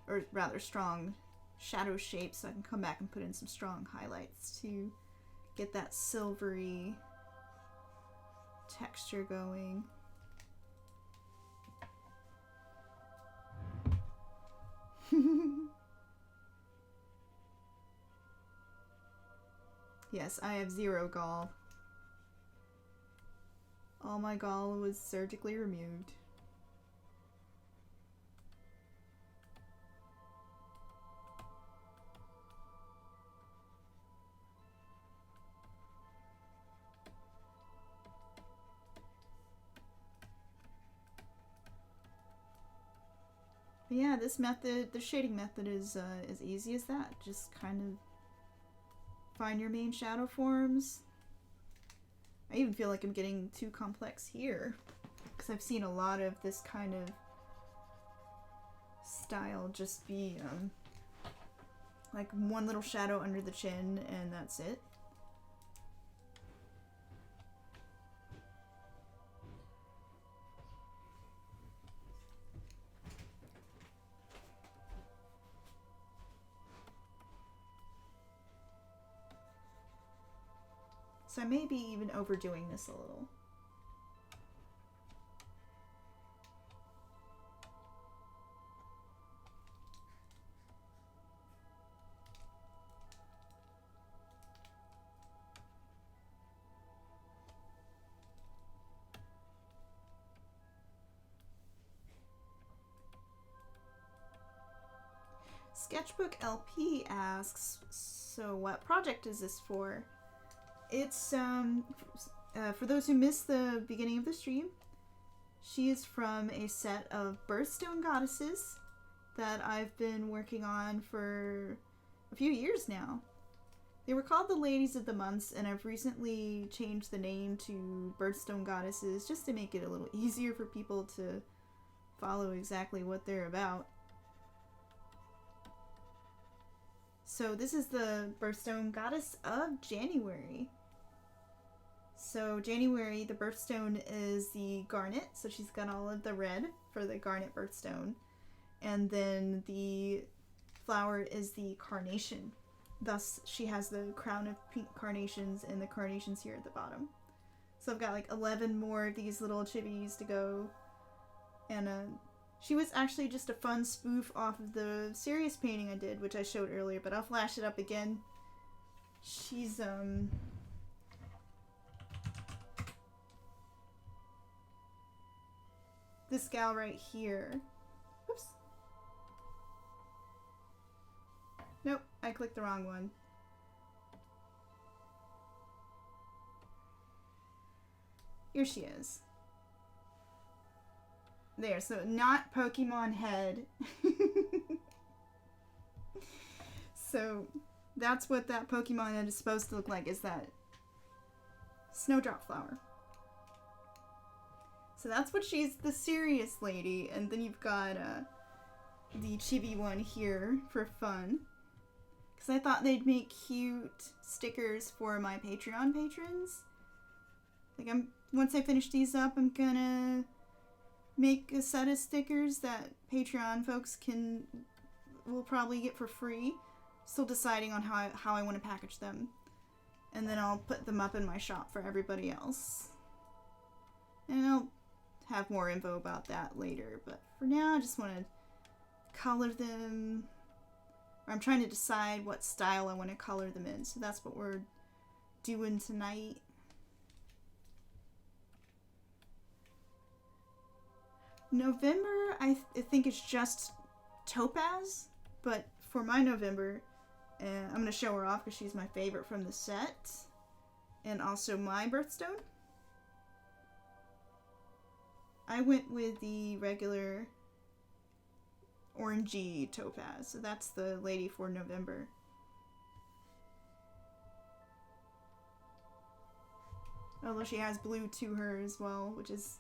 Or rather strong shadow shapes, so I can come back and put in some strong highlights to get that silvery texture going. Yes, I have 0 gall. All my gall was surgically removed. But yeah, this method, the shading method, is as easy as that. Just kind of find your main shadow forms. I even feel like I'm getting too complex here, because I've seen a lot of this kind of style just be like one little shadow under the chin and that's it. So I may be even overdoing this a little. Sketchbook LP asks, so what project is this for? It's, for those who missed the beginning of the stream, she is from a set of Birthstone goddesses that I've been working on for a few years now. They were called the Ladies of the Months, and I've recently changed the name to Birthstone Goddesses just to make it a little easier for people to follow exactly what they're about. So this is the Birthstone Goddess of January. So January, the birthstone is the garnet, so she's got all of the red for the garnet birthstone. And then the flower is the carnation. Thus, she has the crown of pink carnations and the carnations here at the bottom. So I've got like 11 more of these little chibis to go. And she was actually just a fun spoof off of the serious painting I did, which I showed earlier, but I'll flash it up again. She's, this gal right here. Oops. Nope, I clicked the wrong one. Here she is. There, so not Pokemon head. So that's what that Pokemon head is supposed to look like, is that snowdrop flower. So that's what she's, the serious lady, and then you've got the chibi one here for fun. Because I thought they'd make cute stickers for my Patreon patrons. Like, once I finish these up, I'm gonna make a set of stickers that Patreon folks will probably get for free. Still deciding on how I want to package them. And then I'll put them up in my shop for everybody else. And I'll have more info about that later, but for now I just want to color them. I'm trying to decide what style I want to color them in, so that's what we're doing tonight. November, I think it's just Topaz, but for my November, I'm going to show her off because she's my favorite from the set, and also my birthstone. I went with the regular orangey Topaz, so that's the lady for November. Although she has blue to her as well, which is,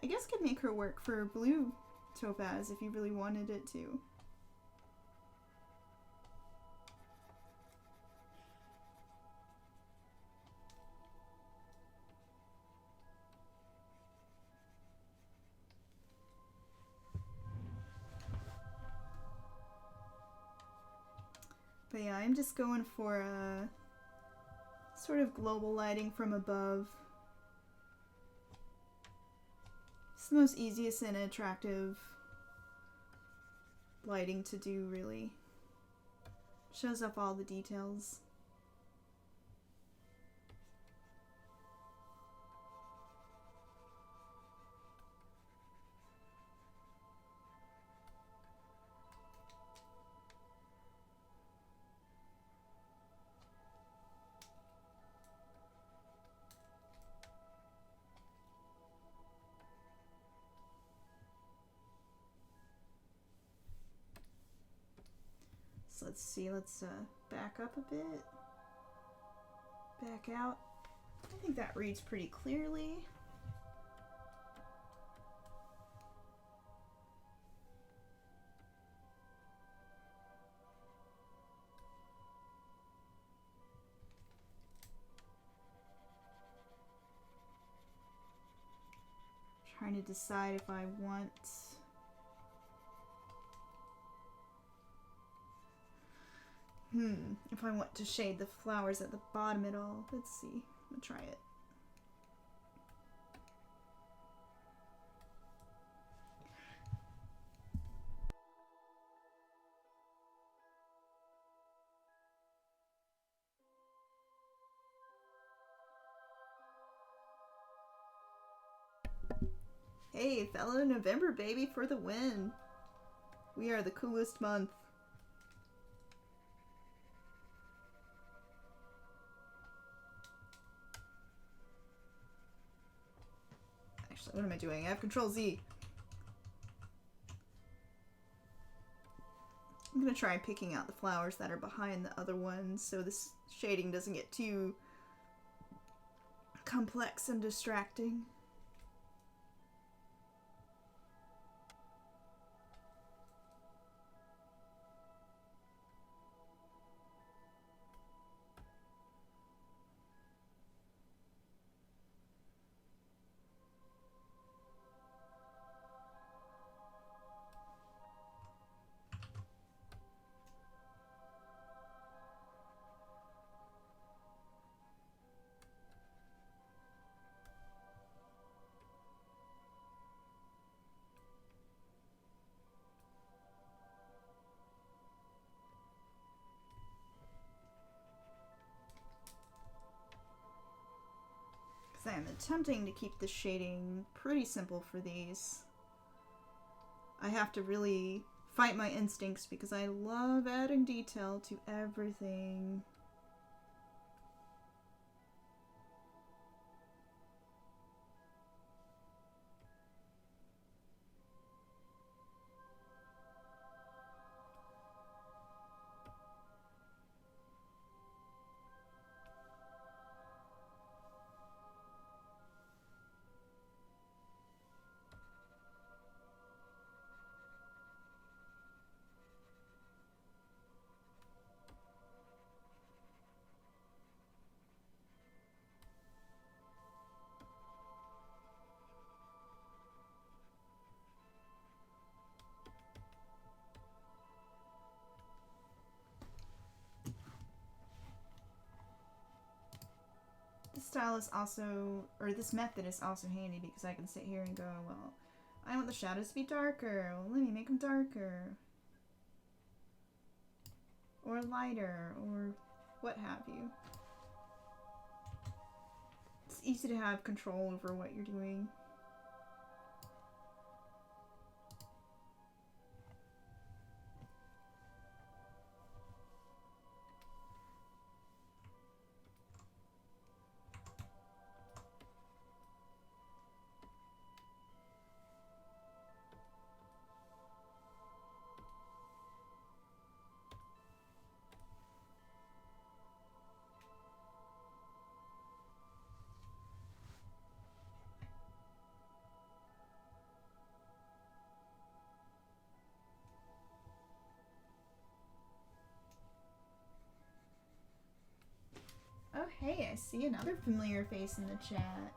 I guess, could make her work for blue Topaz if you really wanted it to. But yeah, I'm just going for a sort of global lighting from above. It's the most easiest and attractive lighting to do, really. Shows up all the details. let's see. Let's back up a bit. Back out. I think that reads pretty clearly. Trying to decide if I want... if I want to shade the flowers at the bottom at all. Let's see. I'm gonna try it. Hey, fellow November baby for the win. We are the coolest month. Actually, what am I doing? I have Control Z. I'm gonna try picking out the flowers that are behind the other ones so this shading doesn't get too complex and distracting. I am attempting to keep the shading pretty simple for these. I have to really fight my instincts because I love adding detail to everything. This style is also, or this method is also handy because I can sit here and go, well, I want the shadows to be darker. Well, let me make them darker. Or lighter, or what have you. It's easy to have control over what you're doing. Oh hey, I see another familiar face in the chat.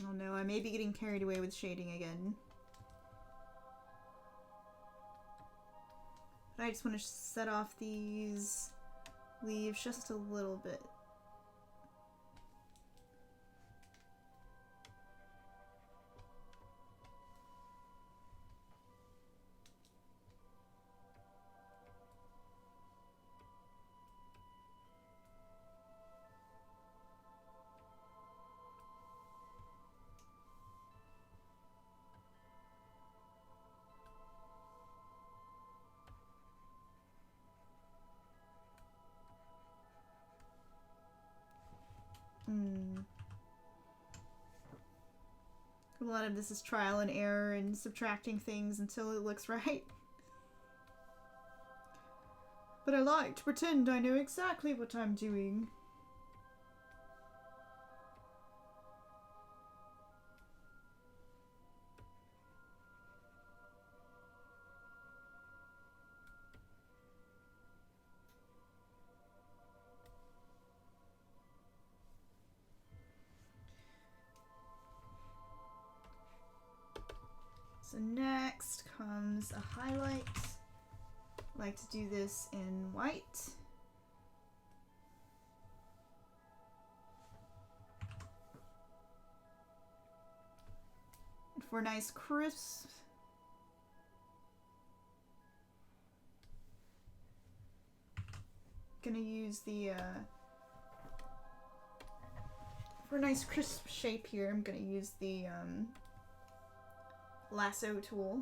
Oh no, I may be getting carried away with shading again. But I just want to set off these leaves just a little bit. A lot of this is trial and error and subtracting things until it looks right. But I like to pretend I know exactly what I'm doing. So next comes a highlight. I like to do this in white. And for a nice crisp, gonna use the for a nice crisp shape here, I'm gonna use the lasso tool.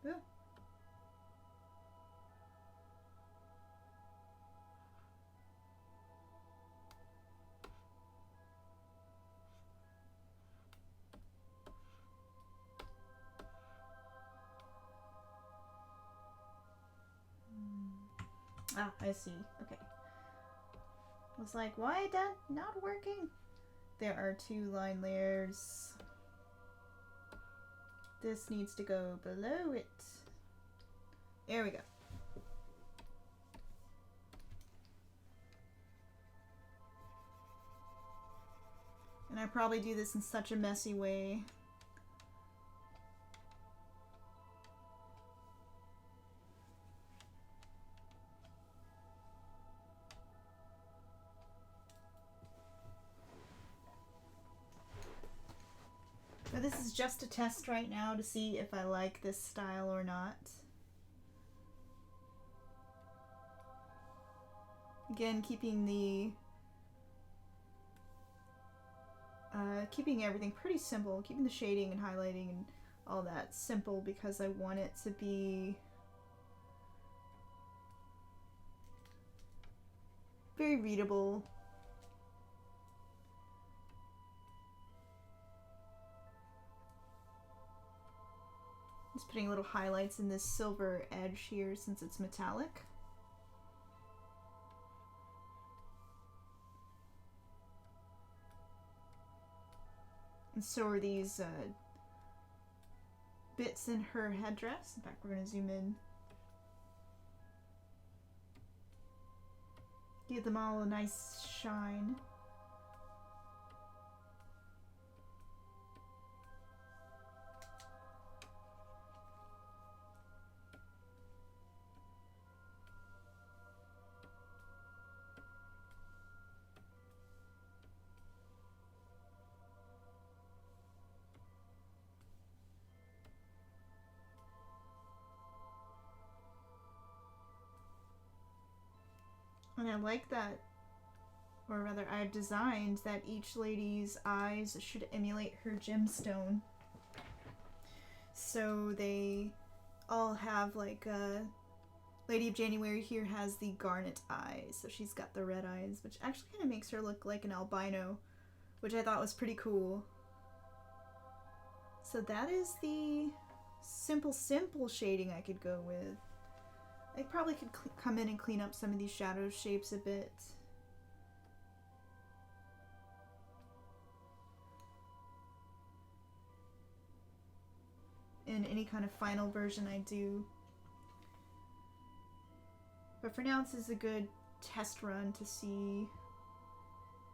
Yeah. Ah, I see. Okay. I was like, why is that not working? There are 2 line layers. This needs to go below it. There we go. And I probably do this in such a messy way. But this is just a test right now to see if I like this style or not. Again, keeping everything pretty simple, keeping the shading and highlighting and all that simple because I want it to be very readable. Just putting little highlights in this silver edge here since it's metallic. And so are these bits in her headdress. In fact, we're going to zoom in. Give them all a nice shine. And I like that, or rather I've designed that each lady's eyes should emulate her gemstone. So they all have like Lady of January here has the garnet eyes, so she's got the red eyes, which actually kind of makes her look like an albino, which I thought was pretty cool. So that is the simple shading I could go with. I probably could come in and clean up some of these shadow shapes a bit. in any kind of final version I do. But for now, this is a good test run to see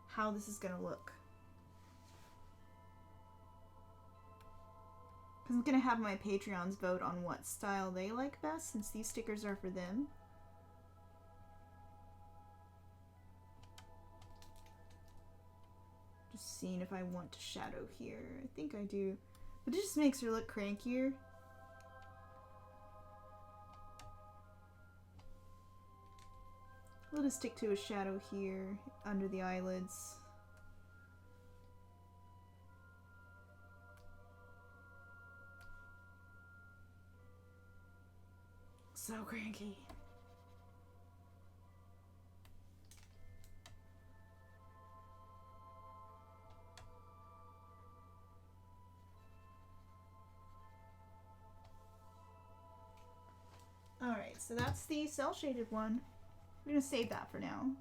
how this is going to look. I'm going to have my Patreons vote on what style they like best, since these stickers are for them. Just seeing if I want to shadow here. I think I do. But it just makes her look crankier. We'll just stick to a shadow here under the eyelids. So cranky. Alright, so that's the cel-shaded one. I'm going to save that for now.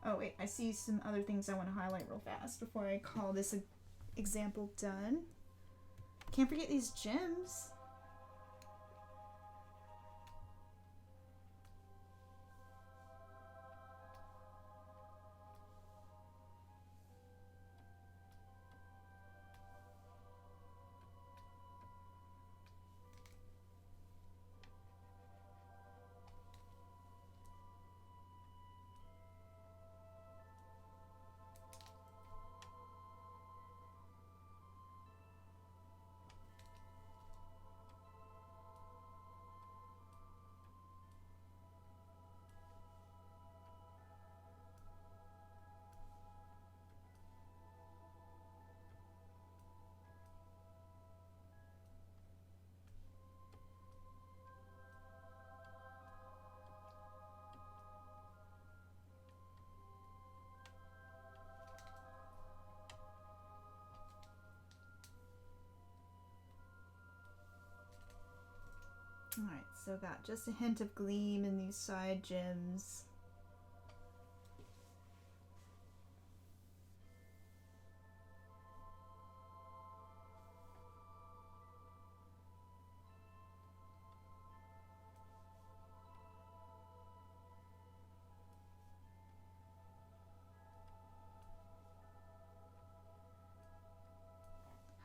Oh wait, I see some other things I want to highlight real fast before I call this an example done. Can't forget these gems. Alright, so got just a hint of gleam in these side gems.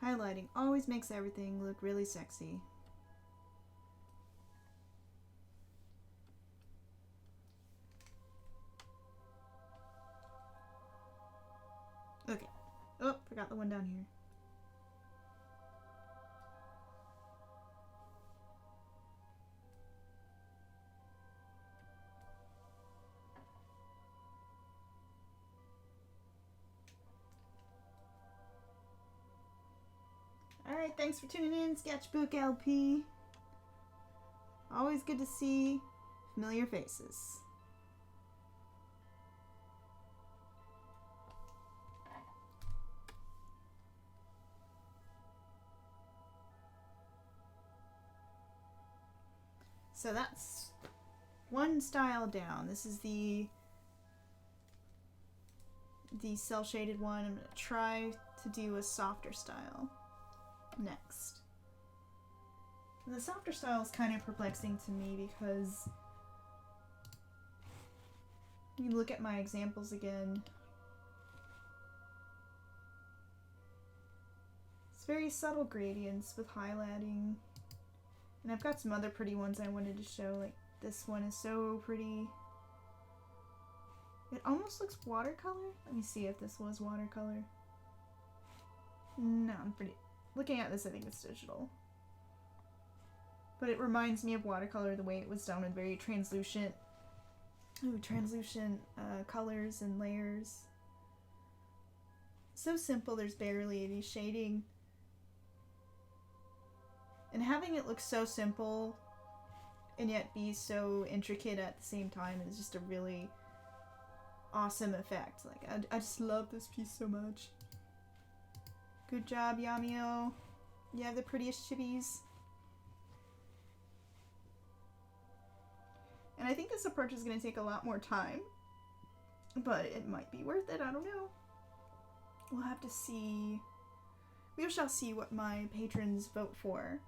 Highlighting always makes everything look really sexy. Okay. Oh, forgot the one down here. Alright, thanks for tuning in, Sketchbook LP. Always good to see familiar faces. So that's one style down. This is the cel-shaded one. I'm going to try to do a softer style next. The softer style is kind of perplexing to me because you look at my examples again. It's very subtle gradients with highlighting. And I've got some other pretty ones I wanted to show, like this one is so pretty. It almost looks watercolor. Let me see if this was watercolor. No, I'm pretty... Looking at this, I think it's digital. But it reminds me of watercolor, the way it was done with very translucent... colors and layers. So simple, there's barely any shading. And having it look so simple and yet be so intricate at the same time is just a really awesome effect. Like, I just love this piece so much. Good job, Yamio. You have the prettiest chibis. And I think this approach is going to take a lot more time. But it might be worth it, I don't know. we'll have to see. We shall see what my patrons vote for.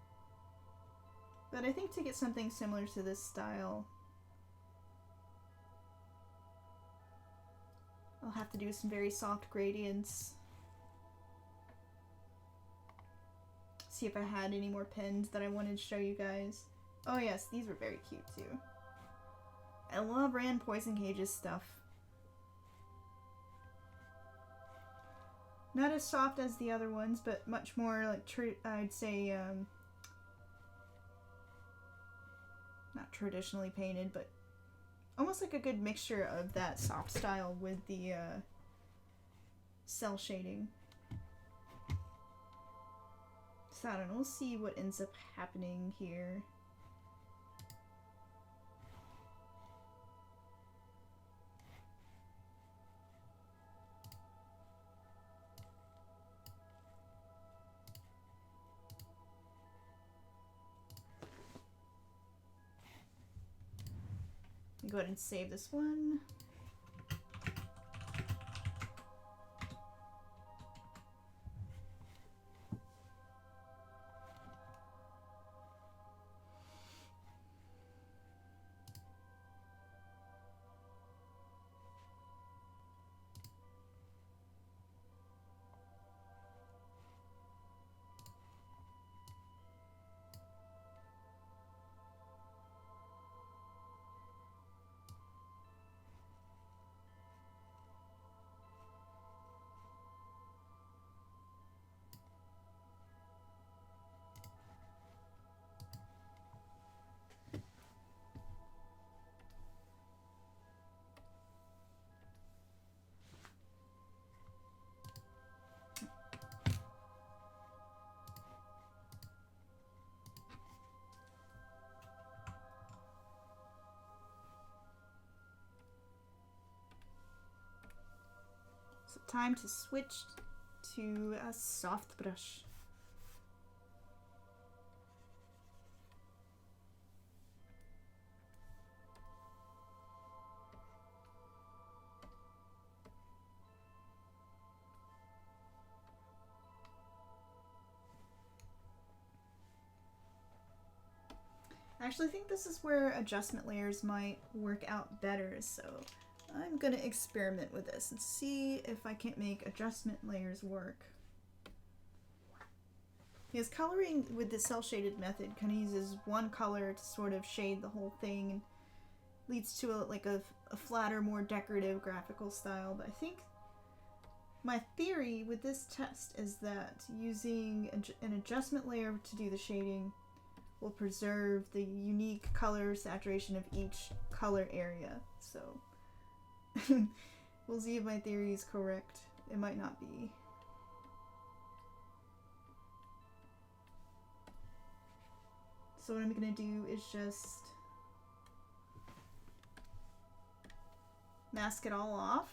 But I think to get something similar to this style, I'll have to do some very soft gradients. See if I had any more pins that I wanted to show you guys. Oh yes, these were very cute too. I love Rand Poison Cage's stuff. Not as soft as the other ones, but much more like, I'd say, not traditionally painted, but almost like a good mixture of that soft style with the Cel-Shading. So I don't know, we'll see what ends up happening here. Go ahead and save this one. So time to switch to a soft brush. I actually think this is where adjustment layers might work out better, so I'm gonna experiment with this and see if I can't make adjustment layers work. Because coloring with the cel-shaded method kind of uses one color to sort of shade the whole thing and leads to a flatter, more decorative graphical style. But I think my theory with this test is that using an adjustment layer to do the shading will preserve the unique color saturation of each color area. So we'll see if my theory is correct. It might not be. So what I'm gonna do is just mask it all off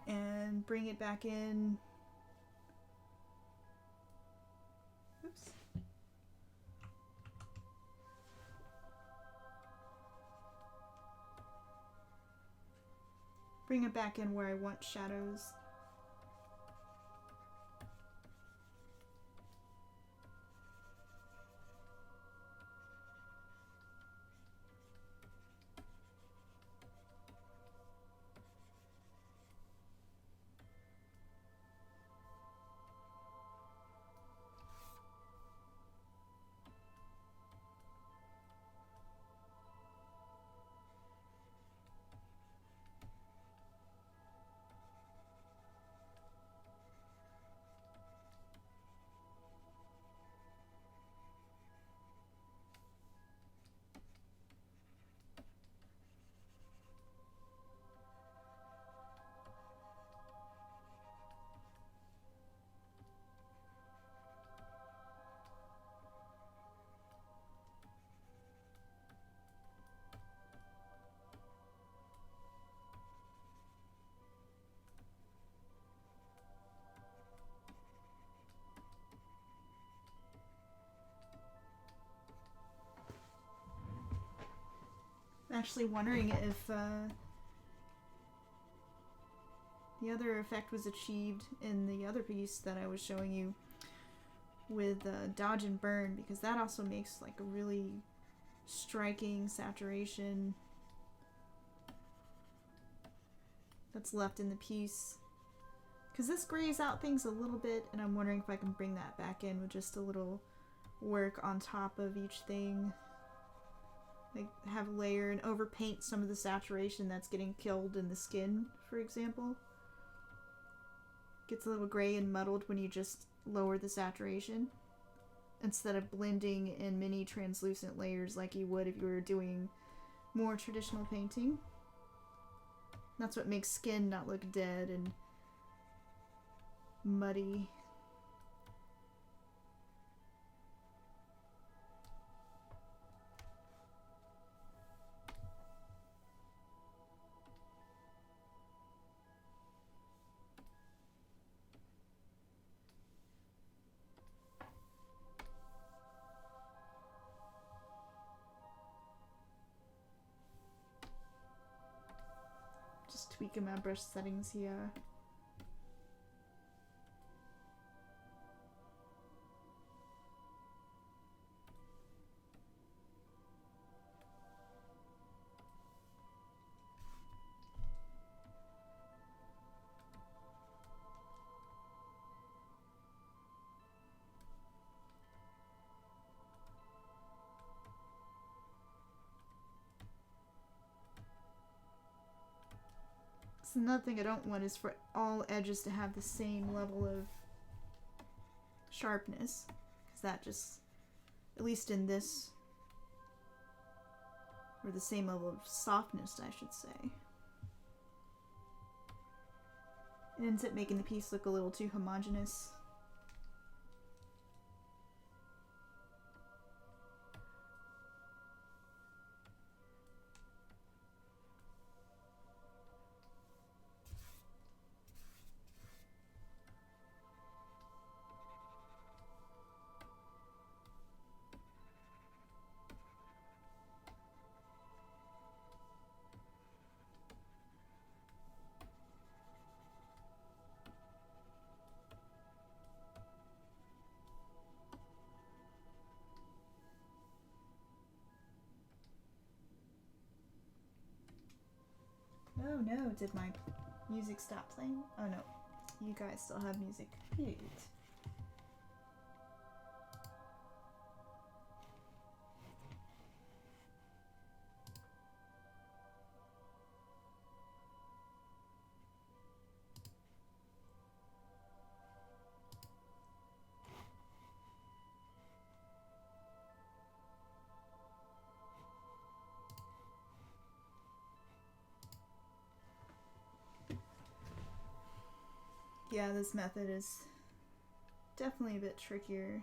and bring it back in. Oops. Bring it back in where I want shadows. I'm actually wondering if The other effect was achieved in the other piece that I was showing you with dodge and burn, because that also makes like a really striking saturation that's left in the piece. Because this grays out things a little bit, and I'm wondering if I can bring that back in with just a little work on top of each thing. Like have a layer and overpaint some of the saturation that's getting killed in the skin, for example. Gets a little gray and muddled when you just lower the saturation, instead of blending in many translucent layers like you would if you were doing more traditional painting. That's what makes skin not look dead and muddy. Just tweaking my brush settings here. So another thing I don't want is for all edges to have the same level of sharpness, because that just, at least in this, or the same level of softness, I should say. It ends up making the piece look a little too homogeneous. Oh no, did my music stop playing? Oh no, you guys still have music. Cute. Yeah, this method is definitely a bit trickier.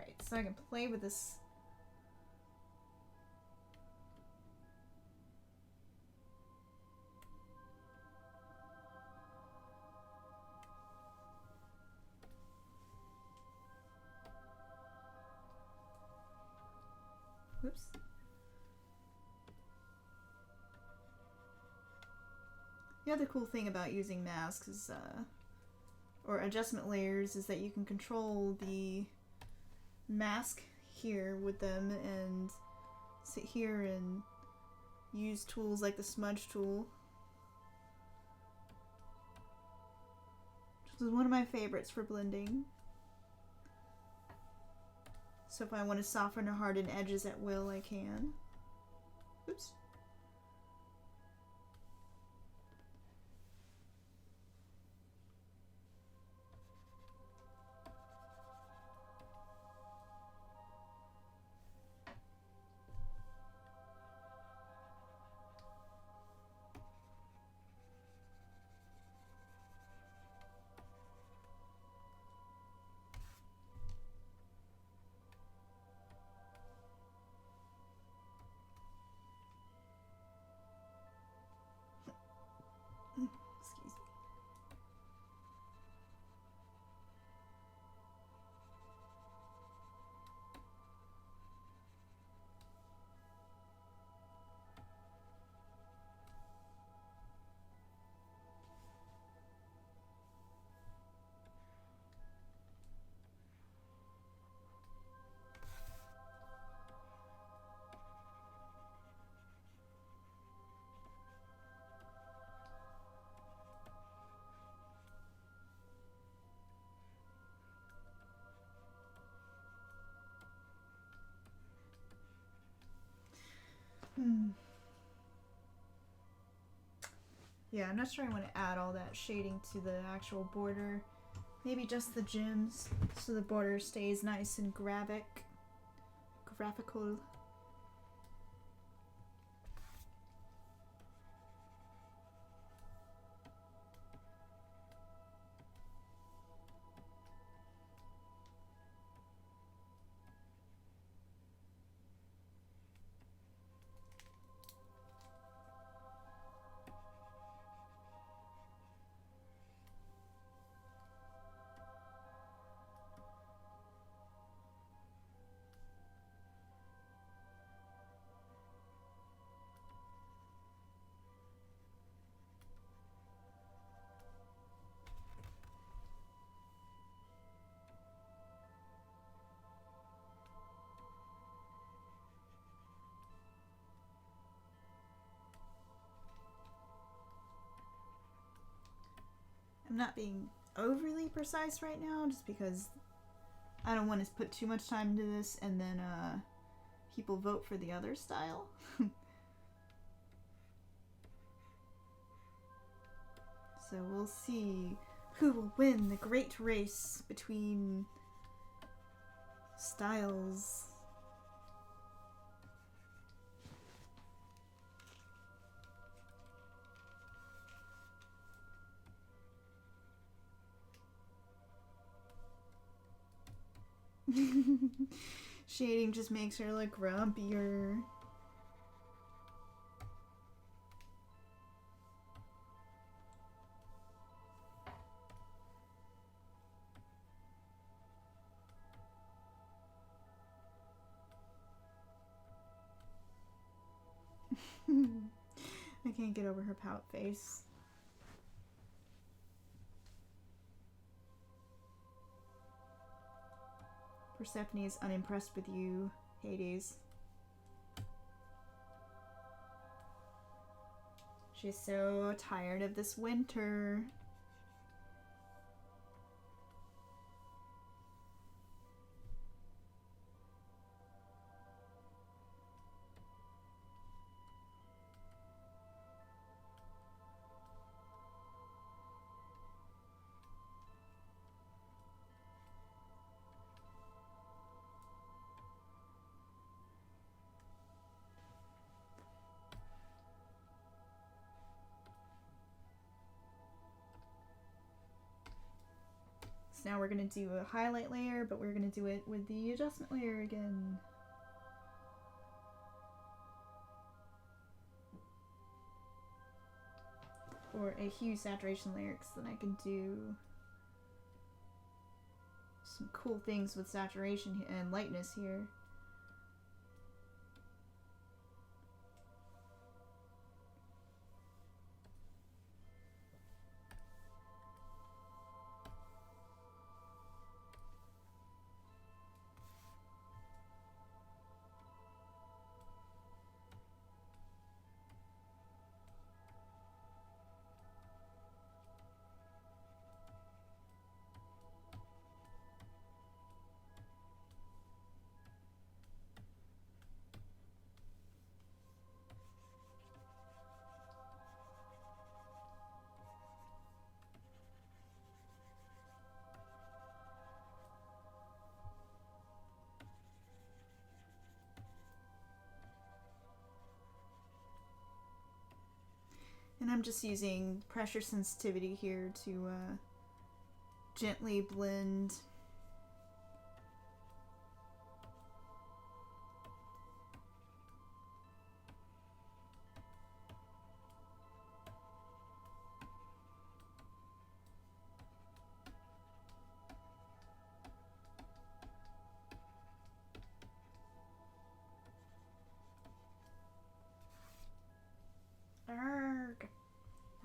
Alright, so I can play with this. Whoops. The other cool thing about using masks is, or adjustment layers, is that you can control the mask here with them and sit here and use tools like the smudge tool, which is one of my favorites for blending. So if I want to soften or harden edges at will, I can. Oops. Excuse me. Yeah, I'm not sure I want to add all that shading to the actual border. Maybe just the gems, so the border stays nice and graphical. I'm not being overly precise right now, just because I don't want to put too much time into this and then people vote for the other style. So we'll see who will win the great race between styles. Shading just makes her look grumpier. I can't get over her pout face. Persephone is unimpressed with you, Hades. She's so tired of this winter. now we're going to do a highlight layer, but we're going to do it with the adjustment layer again. Or a hue saturation layer, because then I can do some cool things with saturation and lightness here. And I'm just using pressure sensitivity here to gently blend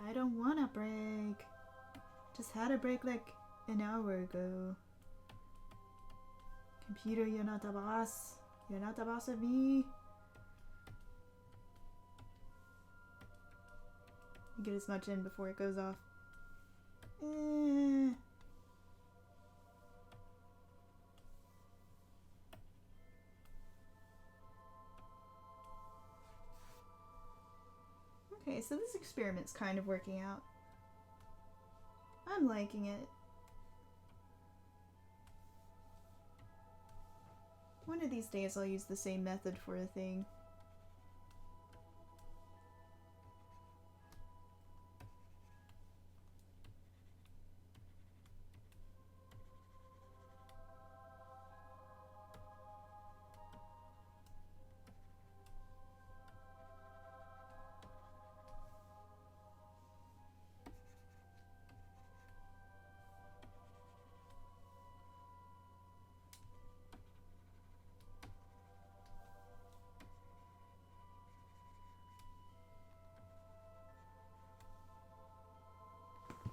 I don't wanna break. Just had a break like an hour ago. Computer, you're not the boss. You're not the boss of me. Get as much in before it goes off. Okay, so this experiment's kind of working out. I'm liking it. One of these days I'll use the same method for a thing.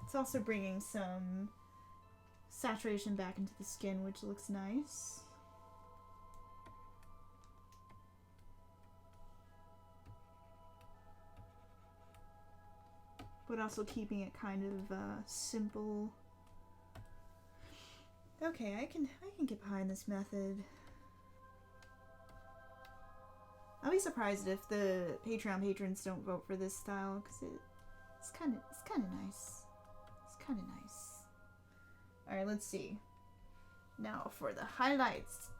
It's also bringing some saturation back into the skin, which looks nice. But also keeping it kind of simple. Okay, I can get behind this method. I'll be surprised if the Patreon patrons don't vote for this style, because it's kind of nice. Kind of nice. Alright, let's see. Now for the highlights.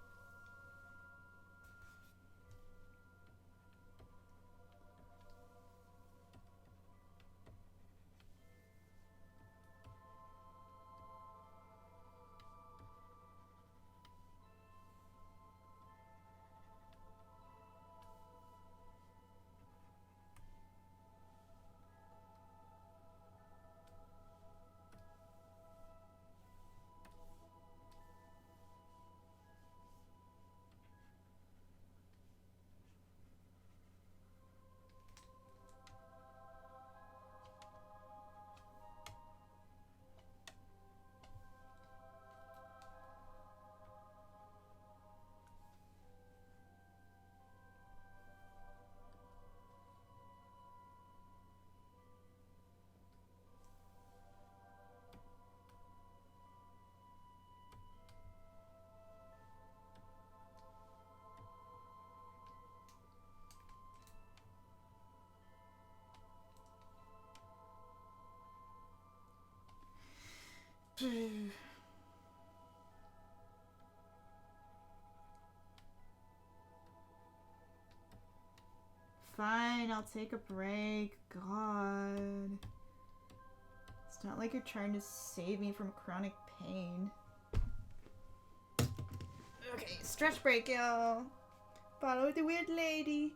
Fine, I'll take a break. God. It's not like you're trying to save me from chronic pain. Okay, stretch break, y'all. Follow the weird lady.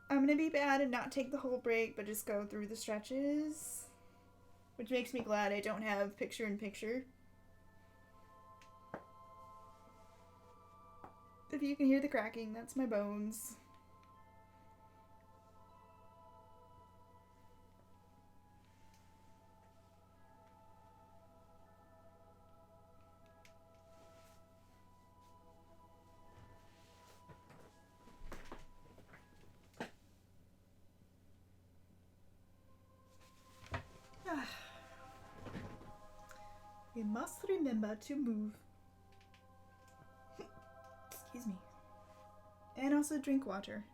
I'm gonna be bad and not take the whole break, but just go through the stretches. Which makes me glad I don't have picture-in-picture. If you can hear the cracking, that's my bones. We must remember to move. Excuse me. And also drink water.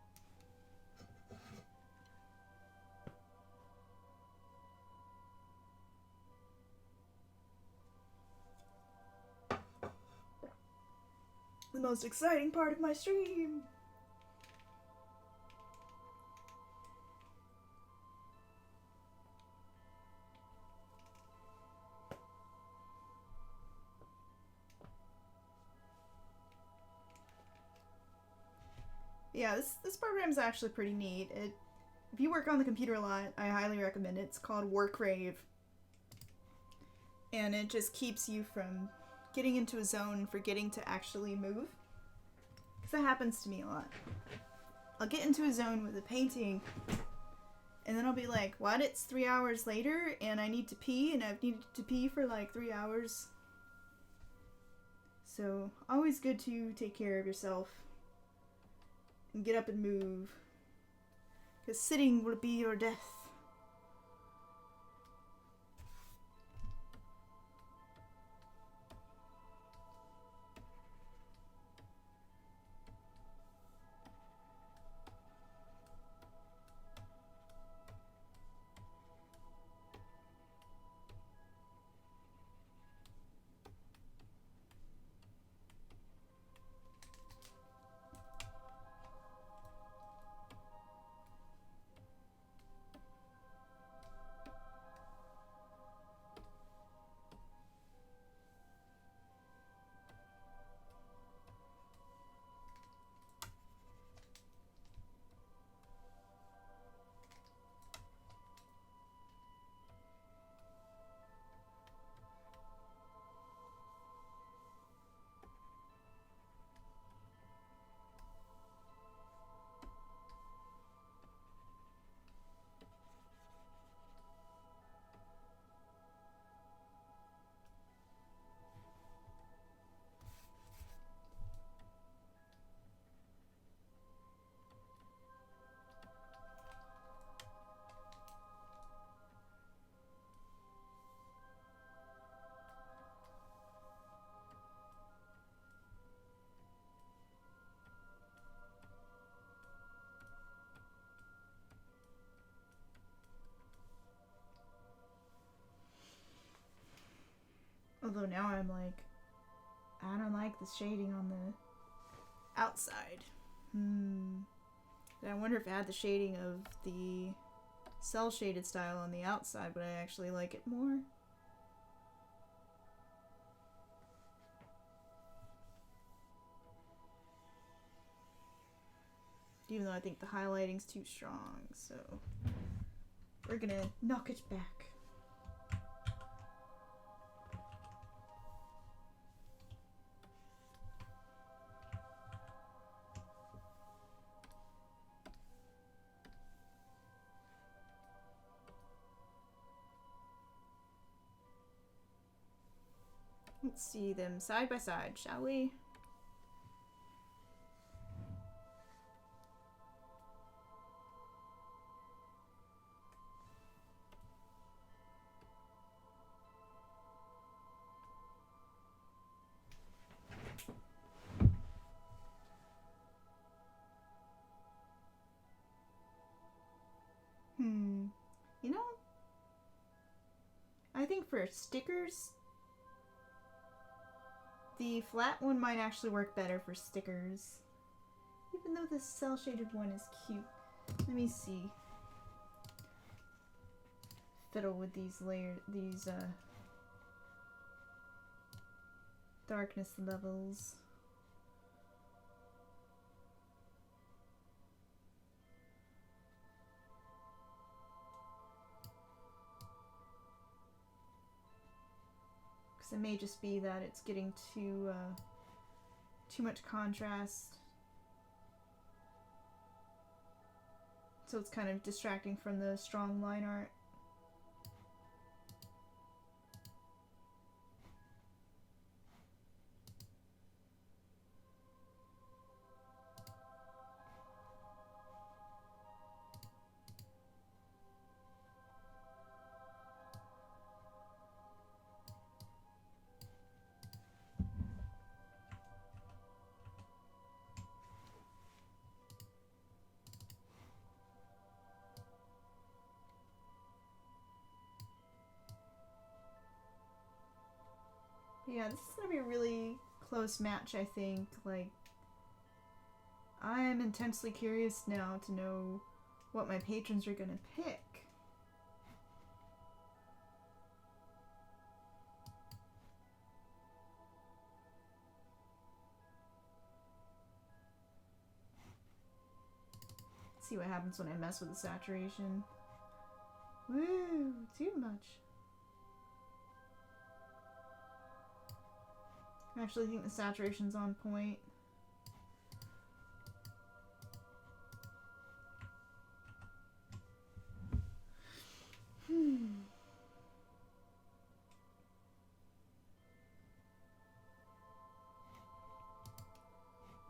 The most exciting part of my stream. Yeah, this program is actually pretty neat. If you work on the computer a lot, I highly recommend it. It's called Workrave. And it just keeps you from getting into a zone and forgetting to actually move. Because that happens to me a lot. I'll get into a zone with a painting, and then I'll be like, what? It's 3 hours later, and I need to pee, and I've needed to pee for like 3 hours. So, always good to take care of yourself. And get up and move. Because sitting will be your death. Although now I'm like, I don't like the shading on the outside. I wonder if I had the shading of the cel-shaded style on the outside, would I actually like it more? Even though I think the highlighting's too strong, so we're gonna knock it back. Let's see them side by side, shall we? You know, I think for stickers, the flat one might actually work better for stickers. Even though the cel-shaded one is cute. Let me see. fiddle with these darkness levels. Because it may just be that it's getting too much contrast. So it's kind of distracting from the strong line art. Yeah, this is gonna be a really close match, I think. Like, I am intensely curious now to know what my patrons are gonna pick. Let's see what happens when I mess with the saturation. Woo, too much. I actually think the saturation's on point.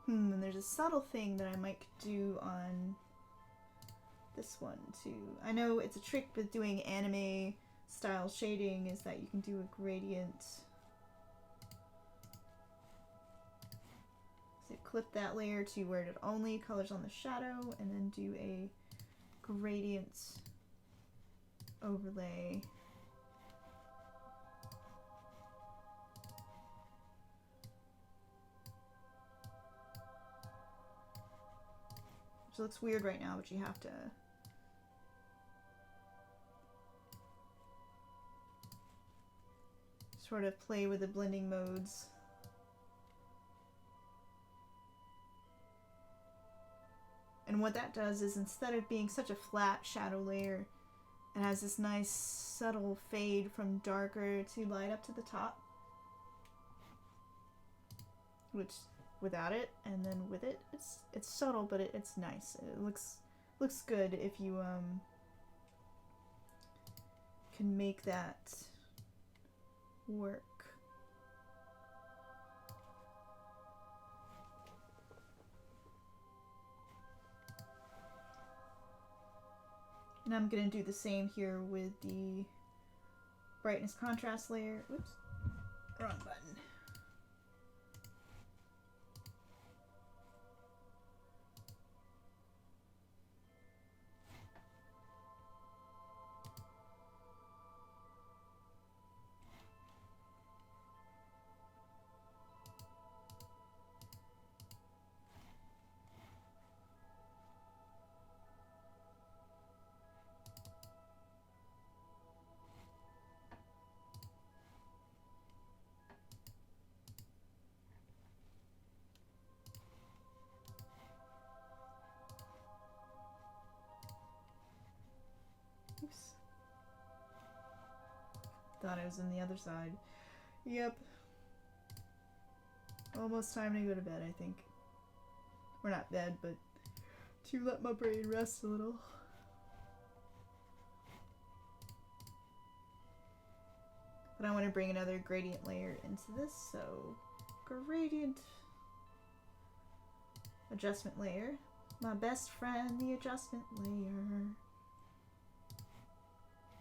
And there's a subtle thing that I might do on this one too. I know it's a trick with doing anime style shading is that you can do a gradient. So clip that layer to where it only colors on the shadow and then do a gradient overlay. Which looks weird right now, but you have to sort of play with the blending modes. And what that does is instead of being such a flat shadow layer, it has this nice subtle fade from darker to light up to the top. Which without it and then with it, it's subtle, but it's nice. It looks good if you can make that work. And I'm gonna do the same here with the brightness contrast layer. Oops, wrong button. Oops. Thought I was on the other side. Yep. Almost time to go to bed, I think. Or not bed, but to let my brain rest a little. But I want to bring another gradient layer into this, so gradient adjustment layer. My best friend, the adjustment layer.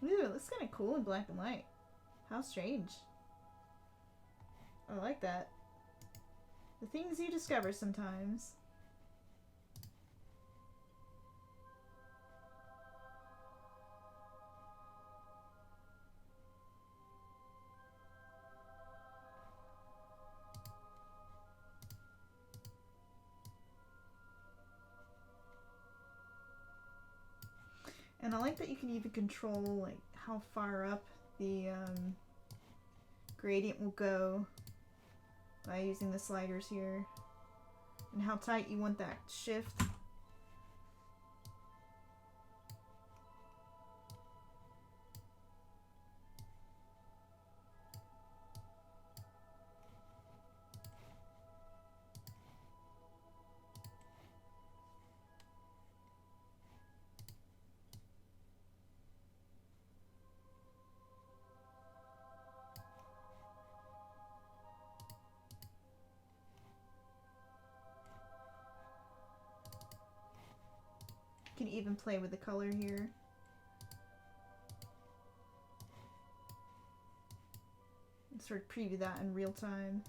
Ooh, it looks kind of cool in black and white. How strange. I like that. The things you discover sometimes. And I like that you can even control like how far up the gradient will go by using the sliders here, and how tight you want that shift. You can even play with the color here. And sort of preview that in real time.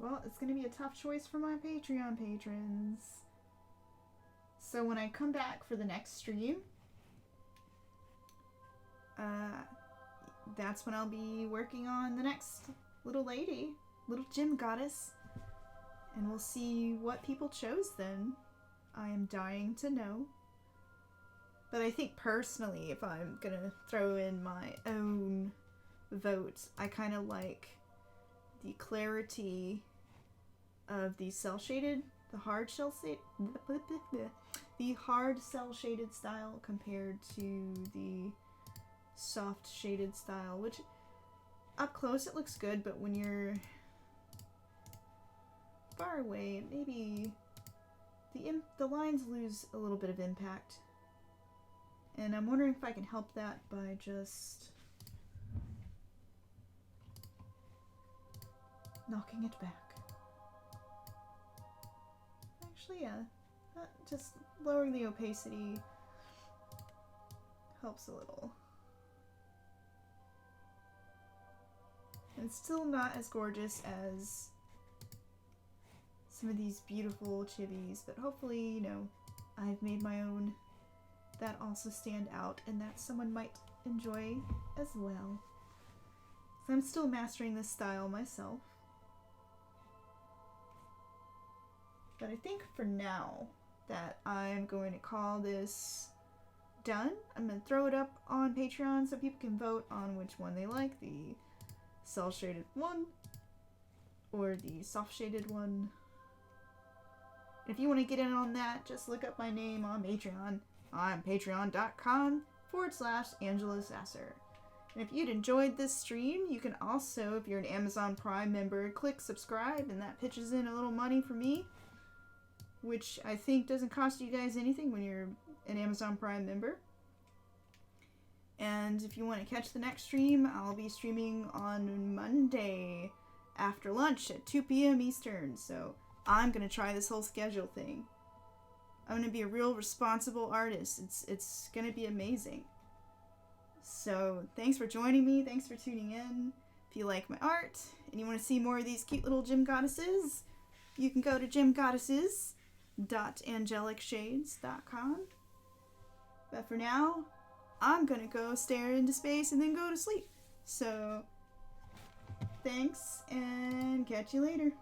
Well, it's going to be a tough choice for my Patreon patrons. So when I come back for the next stream, that's when I'll be working on the next little lady, little gym goddess. And we'll see what people chose then. I am dying to know. But I think personally, if I'm going to throw in my own vote, I kind of like the clarity of the cel-shaded, the hard cel-shaded style compared to the soft shaded style, which up close it looks good, but when you're far away, maybe the lines lose a little bit of impact. And I'm wondering if I can help that by just knocking it back. Actually, yeah, just lowering the opacity helps a little. And it's still not as gorgeous as some of these beautiful chibis, but hopefully, you know, I've made my own that also stand out and that someone might enjoy as well. So I'm still mastering this style myself. But I think for now that I'm going to call this done. I'm going to throw it up on Patreon so people can vote on which one they like, the cel-shaded one or the soft-shaded one. If you want to get in on that, just look up my name on Patreon. I'm patreon.com/Angela Sasser. And if you'd enjoyed this stream, you can also, if you're an Amazon Prime member, click subscribe, and that pitches in a little money for me, which I think doesn't cost you guys anything when you're an Amazon Prime member. And if you want to catch the next stream, I'll be streaming on Monday after lunch at 2 p.m. Eastern, so I'm going to try this whole schedule thing. I'm going to be a real responsible artist. It's going to be amazing. So thanks for joining me. Thanks for tuning in. If you like my art and you want to see more of these cute little gym goddesses, you can go to gymgoddesses.angelicshades.com. But for now, I'm going to go stare into space and then go to sleep. So thanks and catch you later.